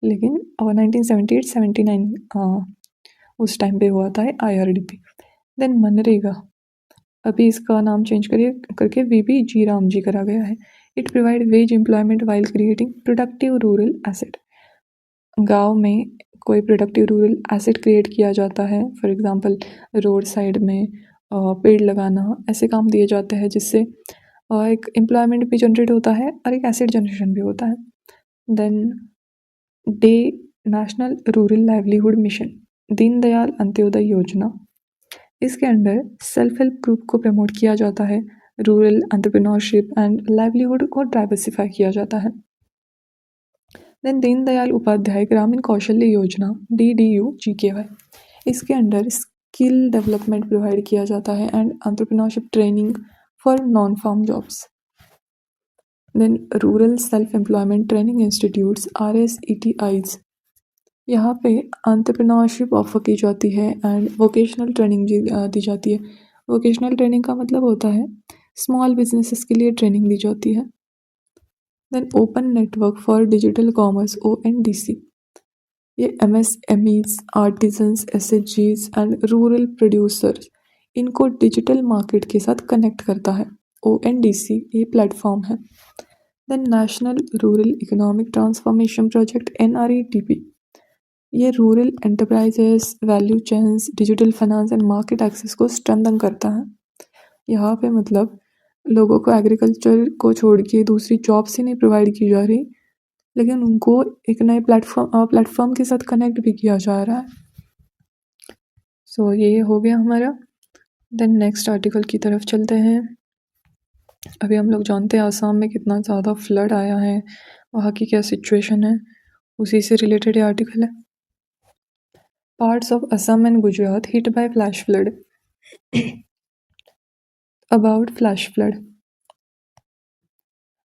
लेकिन 1978-79 उस टाइम पे हुआ था IRDP। देन मनरेगा, अभी इसका नाम चेंज करके VBG रामजी करा गया है। It provide veg employment while creating productive rural asset. गांव में कोई प्रोडक्टिव रूरल एसेट क्रिएट किया जाता है, फॉर एग्जांपल रोड साइड में पेड़ लगाना, ऐसे काम दिए जाते हैं जिससे एक एम्प्लॉयमेंट भी जनरेट होता है और एक एसेट जनरेशन भी होता है। Then DAY national rural livelihood mission, Deendayal Antyodaya Yojana, इसके अंडर सेल्फ हेल्प ग्रुप को प्रमोट किया जाता है, रूरल एंटरप्रेन्योरशिप एंड लाइवलीहुड को डाइवर्सिफाई किया जाता है। देन दीनदयाल उपाध्याय ग्रामीण कौशल्य योजना DDU-GKY, इसके अंडर स्किल डेवलपमेंट प्रोवाइड किया जाता है and entrepreneurship training for non farm jobs. Then rural self employment training institutes RSETIs, यहाँ पे एंटरप्रेन्योरशिप ऑफर की जाती है एंड वोकेशनल ट्रेनिंग दी जाती है। वोकेशनल ट्रेनिंग का मतलब होता है स्मॉल बिजनेसेस के लिए ट्रेनिंग दी जाती है। Then open network for digital commerce ONDC, ये MSMEs, artisans, SHGs and rural producers, इनको डिजिटल मार्केट के साथ कनेक्ट करता है। ONDC ये प्लेटफॉर्म है। Then national rural economic transformation project NRETP, ये rural enterprises, value chains, digital finance and market access को स्ट्रेंथन करता है। यहाँ पे मतलब लोगों को एग्रीकल्चर को छोड़ के दूसरी जॉब्स ही नहीं प्रोवाइड की जा रही, लेकिन उनको एक नए प्लेटफॉर्म के साथ कनेक्ट भी किया जा रहा है। सो ये हो गया हमारा। देन नेक्स्ट आर्टिकल की तरफ चलते हैं। अभी हम लोग जानते हैं आसाम में कितना ज़्यादा फ्लड आया है, वहाँ की क्या सिचुएशन है, उसी से रिलेटेड ये आर्टिकल है। Parts of Assam and Gujarat hit by flash flood. About flash flood.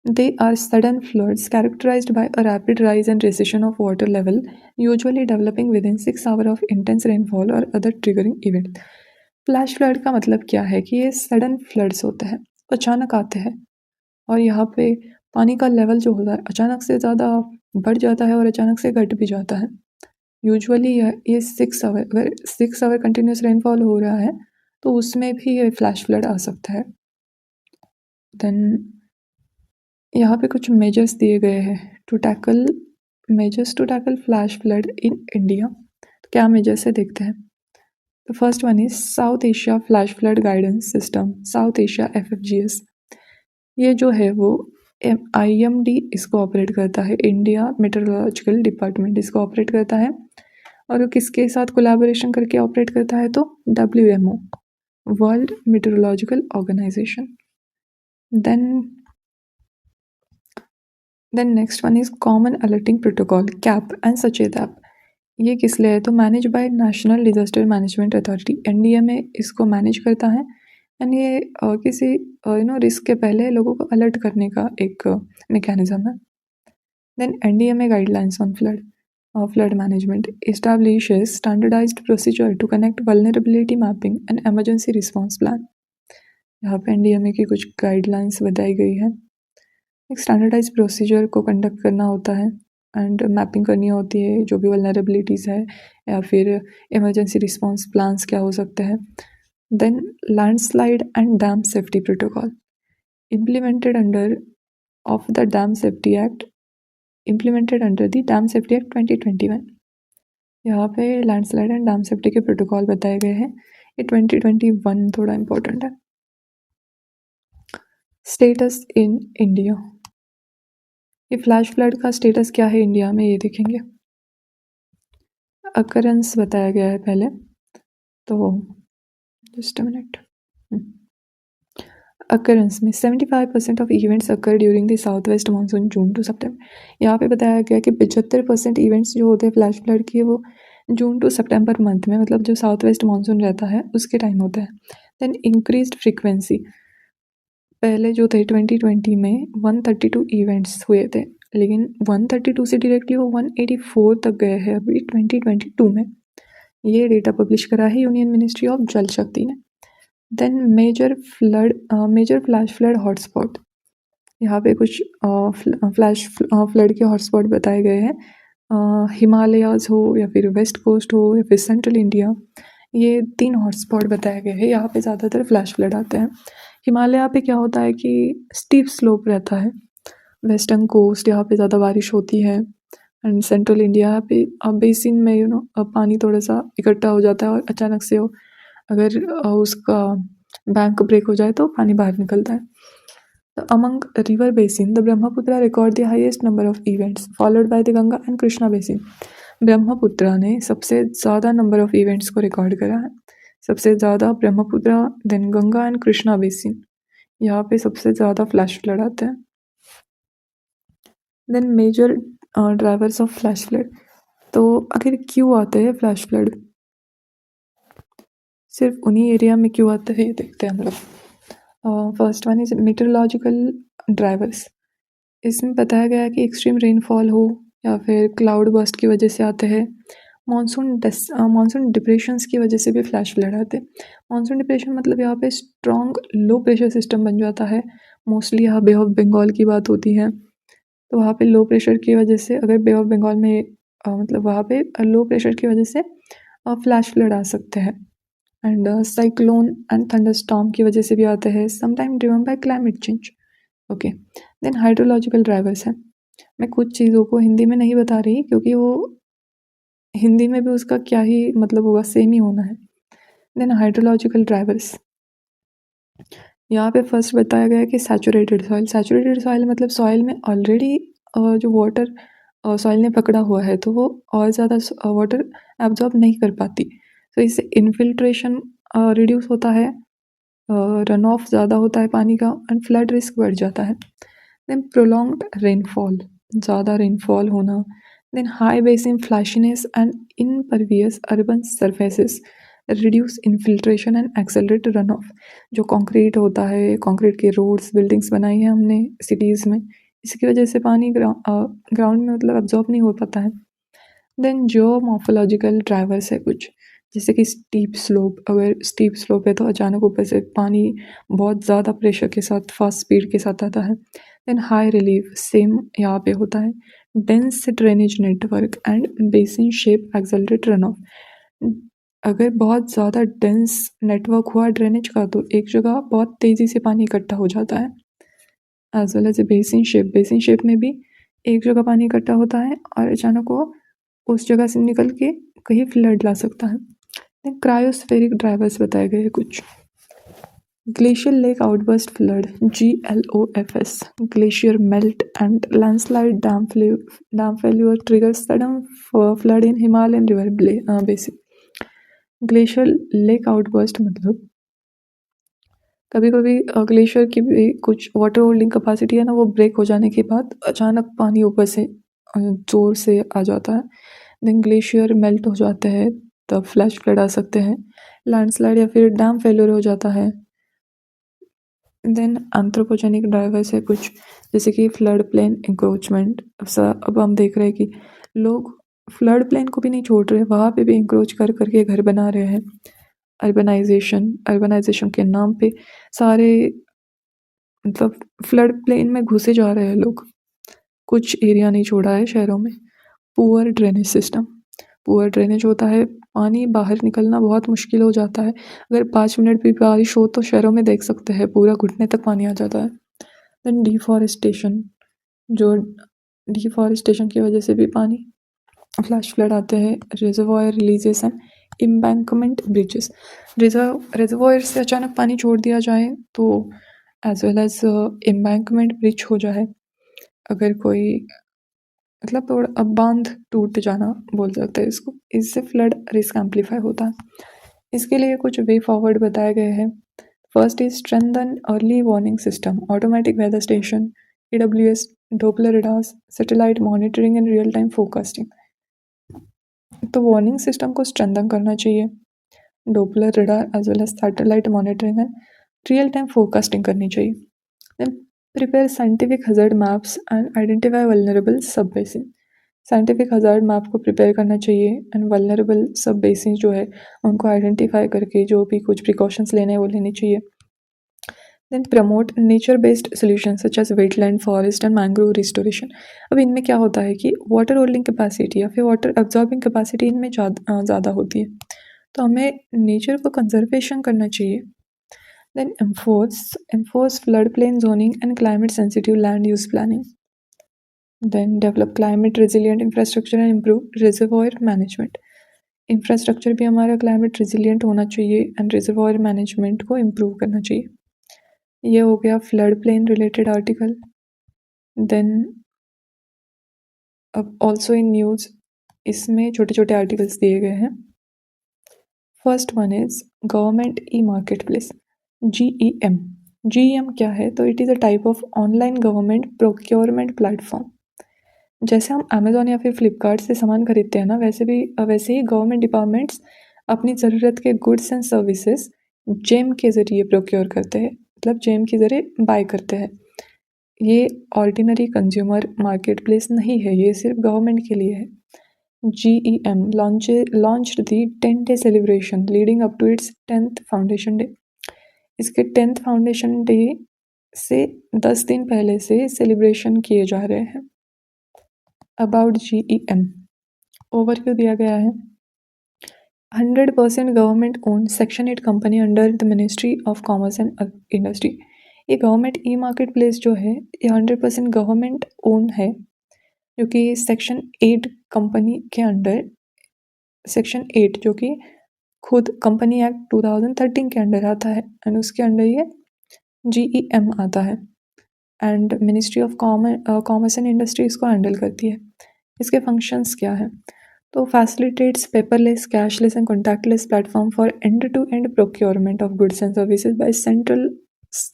They are sudden floods characterized by a rapid rise and recession of water level, usually developing within 6 hours of intense rainfall or other triggering event. Flash flood का मतलब क्या है कि ये sudden floods होते हैं, अचानक आते हैं, और यहाँ पे पानी का लेवल जो होता है अचानक से ज़्यादा बढ़ जाता है और अचानक से घट भी जाता है। यूजुअली ये 6 आवर, अगर 6 आवर कंटिन्यूस रेनफॉल हो रहा है तो उसमें भी ये फ्लैश फ्लड आ सकता है। देन यहाँ पे कुछ मेजर्स दिए गए हैं measures to tackle flash flood in India. तो क्या मेजर्स है देखते हैं। The first one is South Asia flash flood guidance system, South Asia FFGS। ये जो है वो IMD इसको ऑपरेट करता है, इंडिया मेट्रोलॉजिकल डिपार्टमेंट इसको ऑपरेट करता है। और वो किसके साथ कोलैबोरेशन करके ऑपरेट करता है तो WMO, world meteorological organisation. Then next one is common alerting protocol CAP and Sachet app. ये किस लिए है तो manage by national disaster management authority, NDMA इसको मैनेज करता है। एंड ये किसी रिस्क के पहले लोगों को अलर्ट करने का एक मैकेनिज्म है। Then NDMA guidelines on flood management establishes standardized procedure to connect vulnerability mapping and emergency response plan। यहाँ पे NDMA की कुछ गाइडलाइंस बताई गई है। एक स्टैंडर्डाइज प्रोसीजर को कंडक्ट करना होता है एंड मैपिंग करनी होती है जो भी वल्नरेबिलिटीज़ है या फिर इमरजेंसी रिस्पॉन्स प्लान्स क्या हो सकते हैं। Then landslide and dam safety protocol implemented under of the Dam Safety Act, implemented under the Dam Safety Act 2021। यहाँ पे लैंडस्लाइड एंड डैम सेफ्टी के प्रोटोकॉल बताए गए हैं। ये 2021 थोड़ा इम्पोर्टेंट है। स्टेटस इन इंडिया, ये फ्लैश फ्लड का स्टेटस क्या है इंडिया में ये देखेंगे। अकरेंस बताया गया है पहले, तो जस्ट अ मिनट। अकरेंस में 75% of events occur during the south west monsoon June to September. यहाँ पे बताया गया कि 75% इवेंट्स जो होते हैं फ्लैश फ्लड के वो जून टू सितंबर मंथ में, मतलब जो साउथ वेस्ट मानसून रहता है उसके टाइम होता है। देन इंक्रीज्ड फ्रीक्वेंसी, पहले जो थे 2020 में 132 इवेंट्स हुए थे, लेकिन 132 से डायरेक्टली वो 184 तक गए हैं अभी 2022 में। ये डेटा पब्लिश करा है union ministry of Jal Shakti ने। Then major flash flood hotspot, यहाँ पे कुछ फ्लैश फ्लड के हॉटस्पॉट बताए गए हैं। हिमालयाज हो या फिर वेस्ट कोस्ट हो या फिर सेंट्रल इंडिया, ये 3 हॉटस्पॉट बताए गए हैं। यहाँ पे ज़्यादातर फ्लैश फ्लड आते हैं। हिमालय पे क्या होता है कि स्टीप स्लोप रहता है, वेस्टर्न कोस्ट यहाँ पे ज़्यादा बारिश होती है। एंड सेंट्रल इंडिया पे बेसिन में पानी थोड़ा सा इकट्ठा हो जाता है और अचानक से अगर उसका बैंक ब्रेक हो जाए तो पानी बाहर निकलता है। तो among river basin the Brahmaputra record the highest number of events followed by the Ganga and Krishna basin. Brahmaputra ने सबसे ज़्यादा नंबर ऑफ इवेंट्स को रिकॉर्ड करा है, सबसे ज़्यादा Brahmaputra, then Ganga and Krishna basin, यहाँ पे सबसे ज़्यादा फ्लैश फ्लड आते हैं। Then major drivers of flash flood, तो आखिर क्यों आते हैं फ्लैश फ्लड, सिर्फ उन्हीं एरिया में क्यों आते हैं ये देखते हैं हम लोग। First one is meteorological drivers. इसमें बताया गया है कि एक्सट्रीम रेनफॉल हो या फिर क्लाउड बर्स्ट की वजह से आते हैं। मानसून डिप्रेशंस की वजह से भी फ्लैश फ्लड आते हैं। मानसून डिप्रेशन मतलब यहाँ पे स्ट्रॉन्ग लो प्रेशर सिस्टम बन जाता है। मोस्टली यहाँ बे ऑफ बंगाल की बात होती है, तो वहाँ पे लो प्रेशर की वजह से, अगर बे ऑफ बंगाल में मतलब वहाँ पे लो प्रेशर की वजह से फ्लैश फ्लड आ सकते हैं। एंड साइक्लोन एंड थंडरस्टॉर्म की वजह से भी आते हैं, sometime driven by climate change. Okay, then hydrological drivers हैं। मैं कुछ चीज़ों को हिंदी में नहीं बता रही क्योंकि वो हिंदी में भी उसका क्या ही मतलब होगा, सेम ही होना है। देन हाइड्रोलॉजिकल ड्राइवर्स, यहाँ पे फर्स्ट बताया गया है कि सैचुरेटेड सॉइल मतलब सॉइल में ऑलरेडी जो वाटर सॉइल ने पकड़ा हुआ है तो वो और ज़्यादा वाटर एब्जॉर्ब नहीं कर पाती, तो इससे इनफिल्ट्रेशन रिड्यूस होता है, रन ऑफ ज़्यादा होता है पानी का एंड फ्लड रिस्क बढ़ जाता है। देन प्रोलॉन्ग्ड रेनफॉल, ज़्यादा रेनफॉल होना, then high basin flashiness and impervious urban surfaces reduce infiltration and accelerate runoff. जो कंक्रीट होता है, कंक्रीट के रोड्स बिल्डिंग्स बनाई हैं हमने सिटीज़ में, इसकी वजह से पानी ग्राउंड में मतलब अब्जॉर्ब नहीं हो पाता है। देन जियोमॉर्फोलॉजिकल ड्राइवर्स है कुछ, जैसे कि स्टीप स्लोप, अगर स्टीप स्लोप है तो अचानक ऊपर से पानी बहुत ज़्यादा प्रेशर के साथ फास्ट स्पीड के साथ आता है। देन हाई रिलीफ, सेम यहाँ पे होता है। Dense drainage network and basin shape accelerate run of, अगर बहुत ज़्यादा डेंस नेटवर्क हुआ ड्रेनेज का तो एक जगह बहुत तेज़ी से पानी इकट्ठा हो जाता है। As well as basin shape में भी एक जगह पानी इकट्ठा होता है और अचानक वो उस जगह से निकल के कहीं फ्लड ला सकता है। देन क्रायोस्फेरिक ड्राइवर्स बताए गए हैं कुछ। Glacier lake outburst flood, GLOFS, glacier melt and landslide dam failure trigger sudden flood in Himalayan river basin. Glacier lake outburst मतलब कभी कभी ग्लेशियर की भी कुछ वाटर होल्डिंग कैपेसिटी है ना, वो ब्रेक हो जाने के बाद अचानक पानी ऊपर से ज़ोर से आ जाता है। देन ग्लेशियर मेल्ट हो जाते हैं तब फ्लैश फ्लड आ सकते हैं। लैंडस्लाइड या फिर डैम फेलियर हो जाता है। देन एंथ्रोपोजेनिक ड्राइवर्स है कुछ, जैसे कि फ्लड प्लेन इंक्रोचमेंट। अब हम देख रहे हैं कि लोग फ्लड प्लेन को भी नहीं छोड़ रहे, वहाँ पे भी इंक्रोच कर करके घर बना रहे हैं। अर्बनाइजेशन के नाम पे सारे मतलब फ्लड प्लेन में घुसे जा रहे हैं लोग, कुछ एरिया नहीं छोड़ा है शहरों में। Poor drainage system, poor drainage होता है, पानी बाहर निकलना बहुत मुश्किल हो जाता है। अगर 5 मिनट भी बारिश हो तो शहरों में देख सकते हैं पूरा घुटने तक पानी आ जाता है। देन डिफॉरेस्टेशन, जो डिफॉरेस्टेशन की वजह से भी पानी फ्लैश फ्लड आते हैं। Reservoir releases and embankment breaches, reservoir से अचानक पानी छोड़ दिया जाए तो as well as embankment breach हो जाए, अगर कोई मतलब थोड़ा अब बांध टूट जाना बोल सकते हैं इसको, इससे फ्लड रिस्क एम्पलीफाई होता है। इसके लिए कुछ वे फॉरवर्ड बताए गए हैं। First is strengthen early warning system, automatic weather station, AWS, Doppler radars, satellite monitoring and real time forecasting. तो वार्निंग सिस्टम को स्ट्रेंथन करना चाहिए, Doppler radar as well as satellite monitoring and real time forecasting करनी चाहिए। Then prepare scientific hazard maps and identify vulnerable sub basin, scientific hazard map को prepare करना चाहिए and vulnerable sub basin जो है उनको आइडेंटिफाई करके जो भी कुछ प्रिकॉशंस लेने हैं वो लेने चाहिए। Then promote nature based solution such as wetland forest and mangrove restoration. अब इनमें क्या होता है कि वाटर होल्डिंग कैपेसिटी या फिर वाटर एब्जॉर्बिंग कैपेसिटी इनमें ज़्यादा होती है, तो हमें नेचर को कंजर्वेशन करना चाहिए। Then enforce floodplain zoning and climate sensitive land use planning. Then develop climate resilient infrastructure and improve reservoir management. Infrastructure भी हमारा क्लाइमेट रिजिलियंट होना चाहिए एंड रिजर्वायर मैनेजमेंट को इम्प्रूव करना चाहिए। ये हो गया flood plain related article. Then अब ऑल्सो इन न्यूज़ इसमें छोटे छोटे आर्टिकल्स दिए गए हैं। First one is government e marketplace, GEM। GEM क्या है तो it is a type of online government procurement platform. जैसे हम अमेज़ॉन या फिर फ्लिपकार्ट से सामान खरीदते हैं ना, वैसे ही गवर्नमेंट डिपार्टमेंट्स अपनी ज़रूरत के गुड्स एंड सर्विसेज जेम के ज़रिए प्रोक्योर करते हैं, मतलब जेम के ज़रिए बाय करते हैं। ये ऑर्डिनरी कंज्यूमर मार्केट प्लेस नहीं है, ये सिर्फ गवर्नमेंट के लिए है। GEM launched the 10-day celebration leading up to its 10th foundation day. इसके 10th फाउंडेशन डे से 10 दिन पहले से सेलिब्रेशन किए जा रहे हैं। अबाउट GEM ओवरव्यू दिया गया है। 100% government own section 8 company under the ministry of commerce and industry. ये गवर्नमेंट ई मार्केट प्लेस जो है ये 100% गवर्नमेंट ओन है, जो कि सेक्शन 8 कंपनी के अंडर, सेक्शन 8 जो कि खुद कंपनी एक्ट 2013 के अंडर आता है एंड उसके अंडर ये GEM आता है and ministry of commerce and industry इसको हैंडल करती है। इसके फंक्शंस क्या है? तो facilitates paperless, cashless and contactless platform for end to end procurement of goods and services by central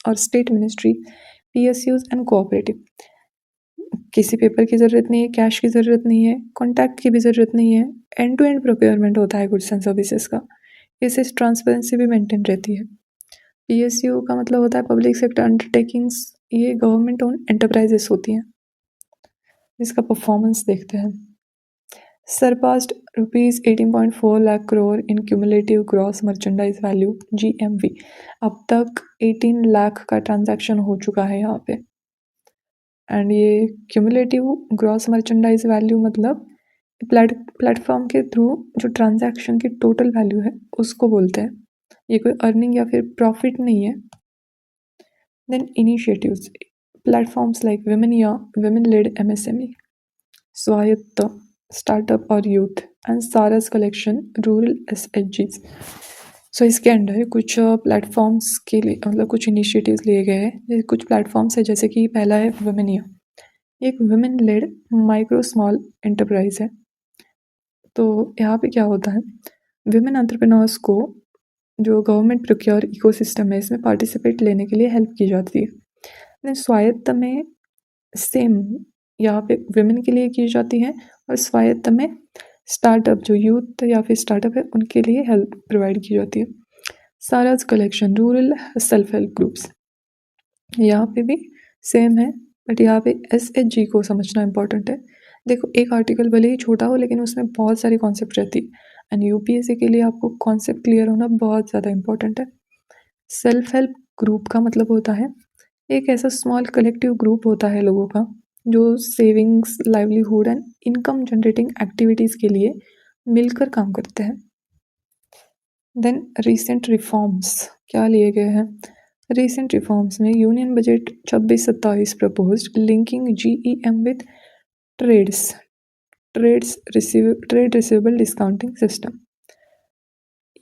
और state ministry, PSUs and cooperative. किसी पेपर की ज़रूरत नहीं है, कैश की ज़रूरत नहीं है, कॉन्टैक्ट की भी ज़रूरत नहीं है, एंड टू एंड प्रोक्योरमेंट होता है गुड्स एंड सर्विसेज का। इससे ट्रांसपेरेंसी भी मेंटेन रहती है। PSU का मतलब होता है पब्लिक सेक्टर अंडरटेकिंग्स, ये गवर्नमेंट ओन एंटरप्राइजेस होती हैं। इसका परफॉर्मेंस देखते हैं। Surpassed ₹18.4 lakh crore in cumulative gross merchandise value, GMV। अब तक 18 लाख का ट्रांजैक्शन हो चुका है यहाँ पे। एंड ये क्यूमुलेटिव ग्रॉस मर्चेंडाइज वैल्यू मतलब प्लेटफॉर्म के थ्रू जो ट्रांजैक्शन की टोटल वैल्यू है उसको बोलते हैं। ये कोई अर्निंग या फिर प्रॉफिट नहीं है। Then initiatives, platforms like women या women led MSME, Swayatt, startup और youth, and Saras collection, rural SHGs। So इसके अंडर कुछ प्लेटफॉर्म्स के लिए मतलब कुछ इनिशिएटिव्स लिए गए हैं। कुछ प्लेटफॉर्म्स है जैसे कि पहला है विमेनिया, एक women lead micro small enterprise है। तो यहाँ पे क्या होता है, विमेन एंटरप्रेन्योर्स को जो गवर्नमेंट प्रोक्योर इकोसिस्टम है इसमें पार्टिसिपेट लेने के लिए हेल्प की जाती है। देन स्वायत्त में सेम यहाँ पे विमेन के लिए की जाती है, और स्वायत्त में स्टार्टअप जो यूथ या फिर स्टार्टअप है उनके लिए हेल्प प्रोवाइड की जाती है। Saras collection, rural self help groups, यहाँ पे भी सेम है, बट यहाँ पे SHG को समझना इंपॉर्टेंट है। देखो एक आर्टिकल भले ही छोटा हो लेकिन उसमें बहुत सारी कॉन्सेप्ट रहती है, एंड UPSC के लिए आपको कॉन्सेप्ट क्लियर होना बहुत ज़्यादा इंपॉर्टेंट है। सेल्फ हेल्प ग्रुप का मतलब होता है एक ऐसा स्मॉल कलेक्टिव ग्रुप होता है लोगों का जो savings, livelihood and income generating activities के लिए मिलकर काम करते हैं। देन रिसेंट रिफॉर्म्स क्या लिए गए हैं? रिसेंट रिफॉर्म्स में union budget 26-27 proposed linking GEM with trade receivable discounting system.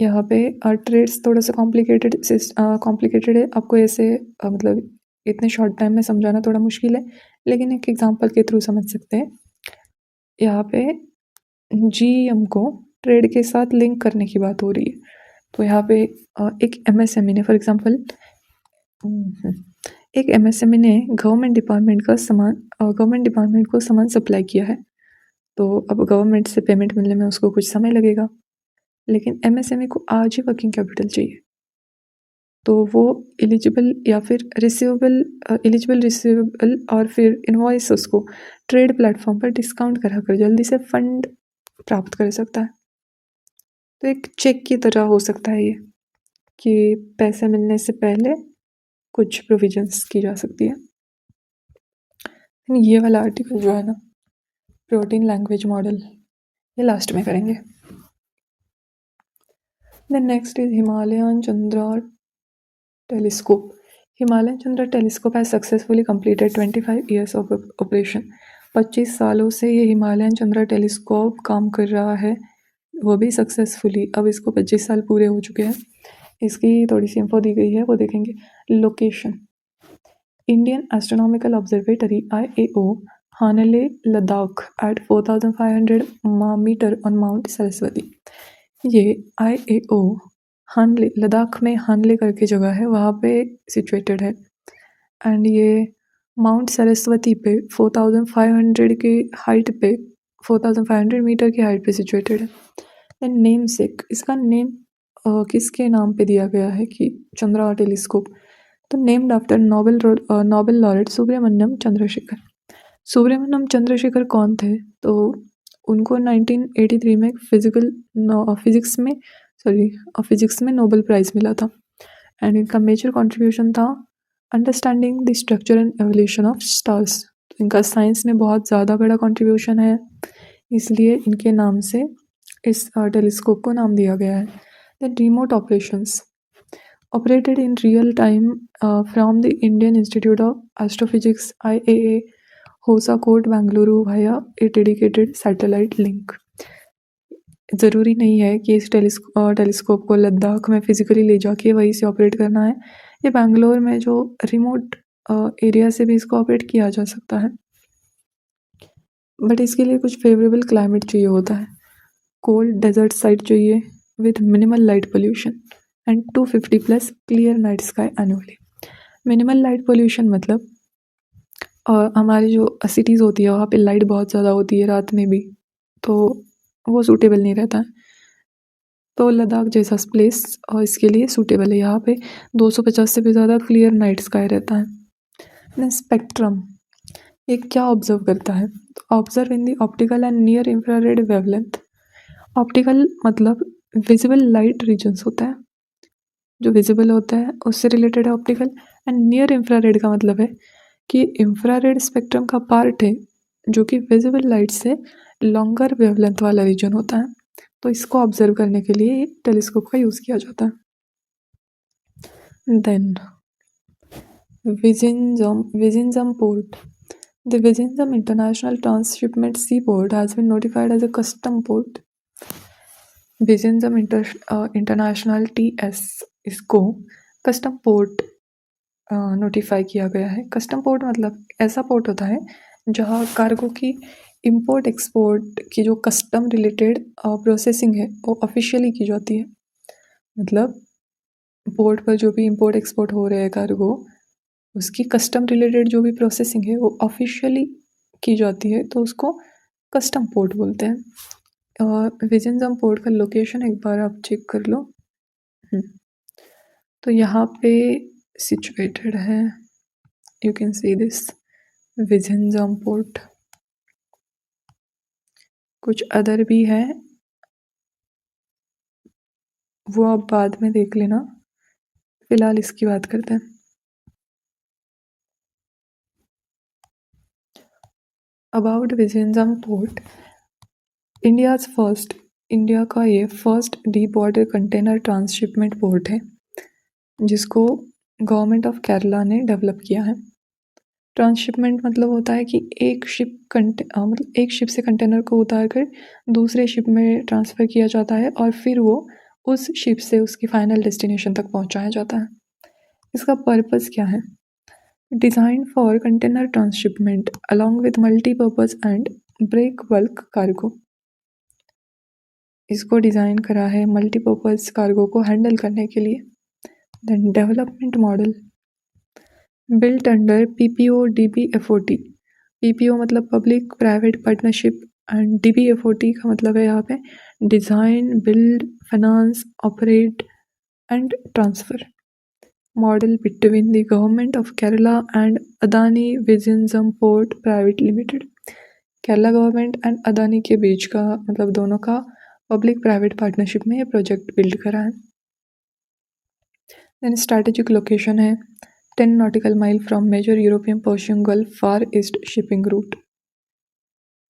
यहाँ पे ट्रेड्स थोड़ा सा कॉम्प्लिकेटेड है, आपको ऐसे मतलब इतने शॉर्ट टाइम में समझाना थोड़ा मुश्किल है, लेकिन एक एग्जांपल के थ्रू समझ सकते हैं। यहाँ पे GEM को ट्रेड के साथ लिंक करने की बात हो रही है। तो यहाँ पे एक MSME ने फॉर एग्जांपल एक MSME ने गवर्नमेंट डिपार्टमेंट को सामान सप्लाई किया है। तो अब गवर्नमेंट से पेमेंट मिलने में उसको कुछ समय लगेगा, लेकिन MSME को आज ही वर्किंग कैपिटल चाहिए। तो वो एलिजिबल रिसीवेबल और फिर इनवॉइस उसको ट्रेड प्लेटफॉर्म पर डिस्काउंट कराकर जल्दी से फंड प्राप्त कर सकता है। तो एक चेक की तरह हो सकता है ये कि पैसे मिलने से पहले कुछ प्रोविजंस की जा सकती है। ये वाला आर्टिकल जो है ना, प्रोटीन लैंग्वेज मॉडल, ये लास्ट में करेंगे। Then next is Himalayan Chandra telescope. Himalayan Chandra telescope has successfully completed 25 years of operation. 25 सालों से ये हिमालयन चंद्रा टेलीस्कोप काम कर रहा है, वो भी सक्सेसफुली। अब इसको 25 साल पूरे हो चुके हैं। इसकी थोड़ी सी इंफो दी गई है, वो देखेंगे। Location, Indian astronomical observatory IAO, Hanle, Ladakh at 4500 metre on mount Saraswati. ये IAO हानले, लद्दाख में हानले करके जगह है, वहाँ पे सिचुएटेड है। एंड ये माउंट सरस्वती पे 4500 के हाइट पे 4500 मीटर की हाइट पे सिचुएटेड है। देन नेम सेक, इसका नेम किसके नाम पे दिया गया है कि चंद्रा टेलीस्कोप, तो named after Nobel laureate Subrahmanyan Chandrasekhar. Subrahmanyan Chandrasekhar कौन थे? तो उनको 1983 में फिजिक्स में नोबेल प्राइज़ मिला था, एंड इनका मेजर कंट्रीब्यूशन था understanding the structure and evolution of stars. तो इनका साइंस में बहुत ज़्यादा बड़ा कंट्रीब्यूशन है, इसलिए इनके नाम से इस टेलीस्कोप को नाम दिया गया है। The remote operations operated in real time from the Indian Institute of Astrophysics IAA, Hosakot, Bangalore via a dedicated satellite link। ज़रूरी नहीं है कि इस टेलीस्कोप को लद्दाख में फिजिकली ले जाके वहीं से ऑपरेट करना है। ये बैंगलोर में जो रिमोट एरिया से भी इसको ऑपरेट किया जा सकता है, बट इसके लिए कुछ फेवरेबल क्लाइमेट चाहिए होता है। कोल्ड डेजर्ट साइट चाहिए with minimal light pollution and 250+ clear night sky annually. Minimal light pollution मतलब हमारी जो सिटीज़ होती है वहाँ पे लाइट बहुत ज़्यादा होती है रात में भी, तो वो सूटेबल नहीं रहता है। तो लद्दाख जैसा प्लेस और इसके लिए सूटेबल है। यहाँ पे 250 से भी ज़्यादा क्लियर नाइट स्काई रहता है। देन स्पेक्ट्रम, ये क्या ऑब्जर्व करता है? तो observe in the optical and near infrared wavelength. Optical मतलब विजिबल लाइट रीजन्स होता है, जो विजिबल होता है उससे रिलेटेड है ऑप्टिकल। एंड नियर इंफ्रारेड का मतलब है कि इंफ्रारेड स्पेक्ट्रम का पार्ट है जो कि विजिबल लाइट से लॉन्गर वेवलेंथ वाला रीजन होता है। तो इसको ऑब्जर्व करने के लिए टेलीस्कोप का यूज़ किया जाता है। Then Vizhinjam port. The Vizhinjam International Transshipment Seaport has been notified as a custom port. Vizhinjam international TS इसको कस्टम पोर्ट नोटिफाई किया गया है। कस्टम पोर्ट मतलब ऐसा पोर्ट होता है जहाँ कार्गो की इंपोर्ट एक्सपोर्ट की जो कस्टम रिलेटेड प्रोसेसिंग है वो ऑफिशियली की जाती है। मतलब पोर्ट पर जो भी इंपोर्ट एक्सपोर्ट हो रहे हैं कार्गो, उसकी कस्टम रिलेटेड जो भी प्रोसेसिंग है वो ऑफिशियली की जाती है, तो उसको कस्टम पोर्ट बोलते हैं। विजिंजम पोर्ट का लोकेशन एक बार आप चेक कर लो। तो यहाँ पे सिचुएटेड है, you can see this Vizhinjam port. कुछ अदर भी है, वो आप बाद में देख लेना, फिलहाल इसकी बात करते हैं। अबाउट विजिंजम पोर्ट, इंडिया का ये first deep water container transshipment port है जिसको गवर्नमेंट ऑफ केरला ने डेवलप किया है। ट्रांसशिपमेंट मतलब होता है कि एक शिप से कंटेनर को उतार कर दूसरे शिप में ट्रांसफ़र किया जाता है और फिर वो उस शिप से उसकी फाइनल डेस्टिनेशन तक पहुंचाया जाता है। इसका पर्पस क्या है? Design for container transshipment along with multipurpose and break bulk cargo. इसको डिज़ाइन करा है मल्टीपर्पज़ कार्गो को हैंडल करने के लिए। Then development model built under PPO DBFOT। PPO मतलब public private partnership and DBFOT का मतलब है यहाँ पे design, build, finance, operate and transfer model between the government of Kerala and Adani Vizhinjam port private limited. Kerala government and Adani के बीच का मतलब दोनों का पब्लिक प्राइवेट पार्टनरशिप में ये प्रोजेक्ट बिल्ड करा है। देन स्ट्रैटेजिक लोकेशन है 10 nautical mile from major European Persian Gulf Far East shipping route.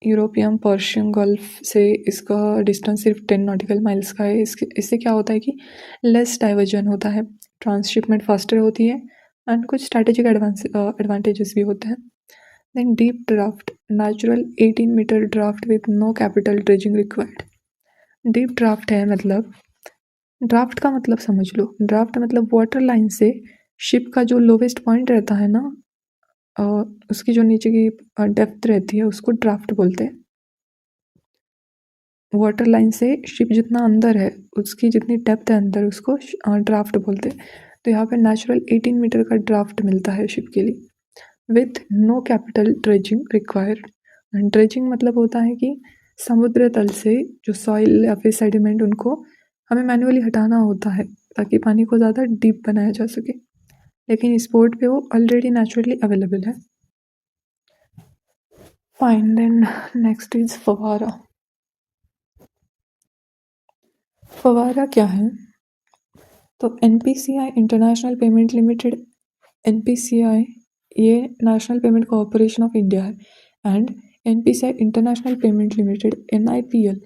European Persian Gulf से इसका डिस्टेंस सिर्फ 10 नॉटिकल माइल्स का है। इससे क्या होता है कि लेस डाइवर्जन होता है, ट्रांसशिपमेंट फास्टर होती है एंड कुछ स्ट्रैटेजिक एडवांटेजेस भी होते हैं। Then deep draft natural 18 metre draft with no capital dredging required. Deep draft है मतलब, ड्राफ्ट का मतलब समझ लो, ड्राफ्ट मतलब वाटर लाइन से शिप का जो लोवेस्ट पॉइंट रहता है ना, उसकी जो नीचे की डेप्थ रहती है उसको ड्राफ्ट बोलते हैं। वाटर लाइन से शिप जितना अंदर है उसकी जितनी डेप्थ है अंदर उसको ड्राफ्ट बोलते हैं। तो यहाँ पे नेचुरल 18 मीटर का ड्राफ्ट मिलता है शिप के लिए with no capital dredging required. Dredging मतलब होता है कि समुद्र तल से जो सॉइल या फिर सेडिमेंट उनको हमें मैन्युअली हटाना होता है ताकि पानी को ज़्यादा डीप बनाया जा सके, लेकिन इस पोर्ट पे वो ऑलरेडी नेचुरली अवेलेबल है। Fine, then next is Favara. Favara क्या है? तो NPCI international payment limited, NPCI ये national payment corporation of India है and NPCI international payment limited NIPL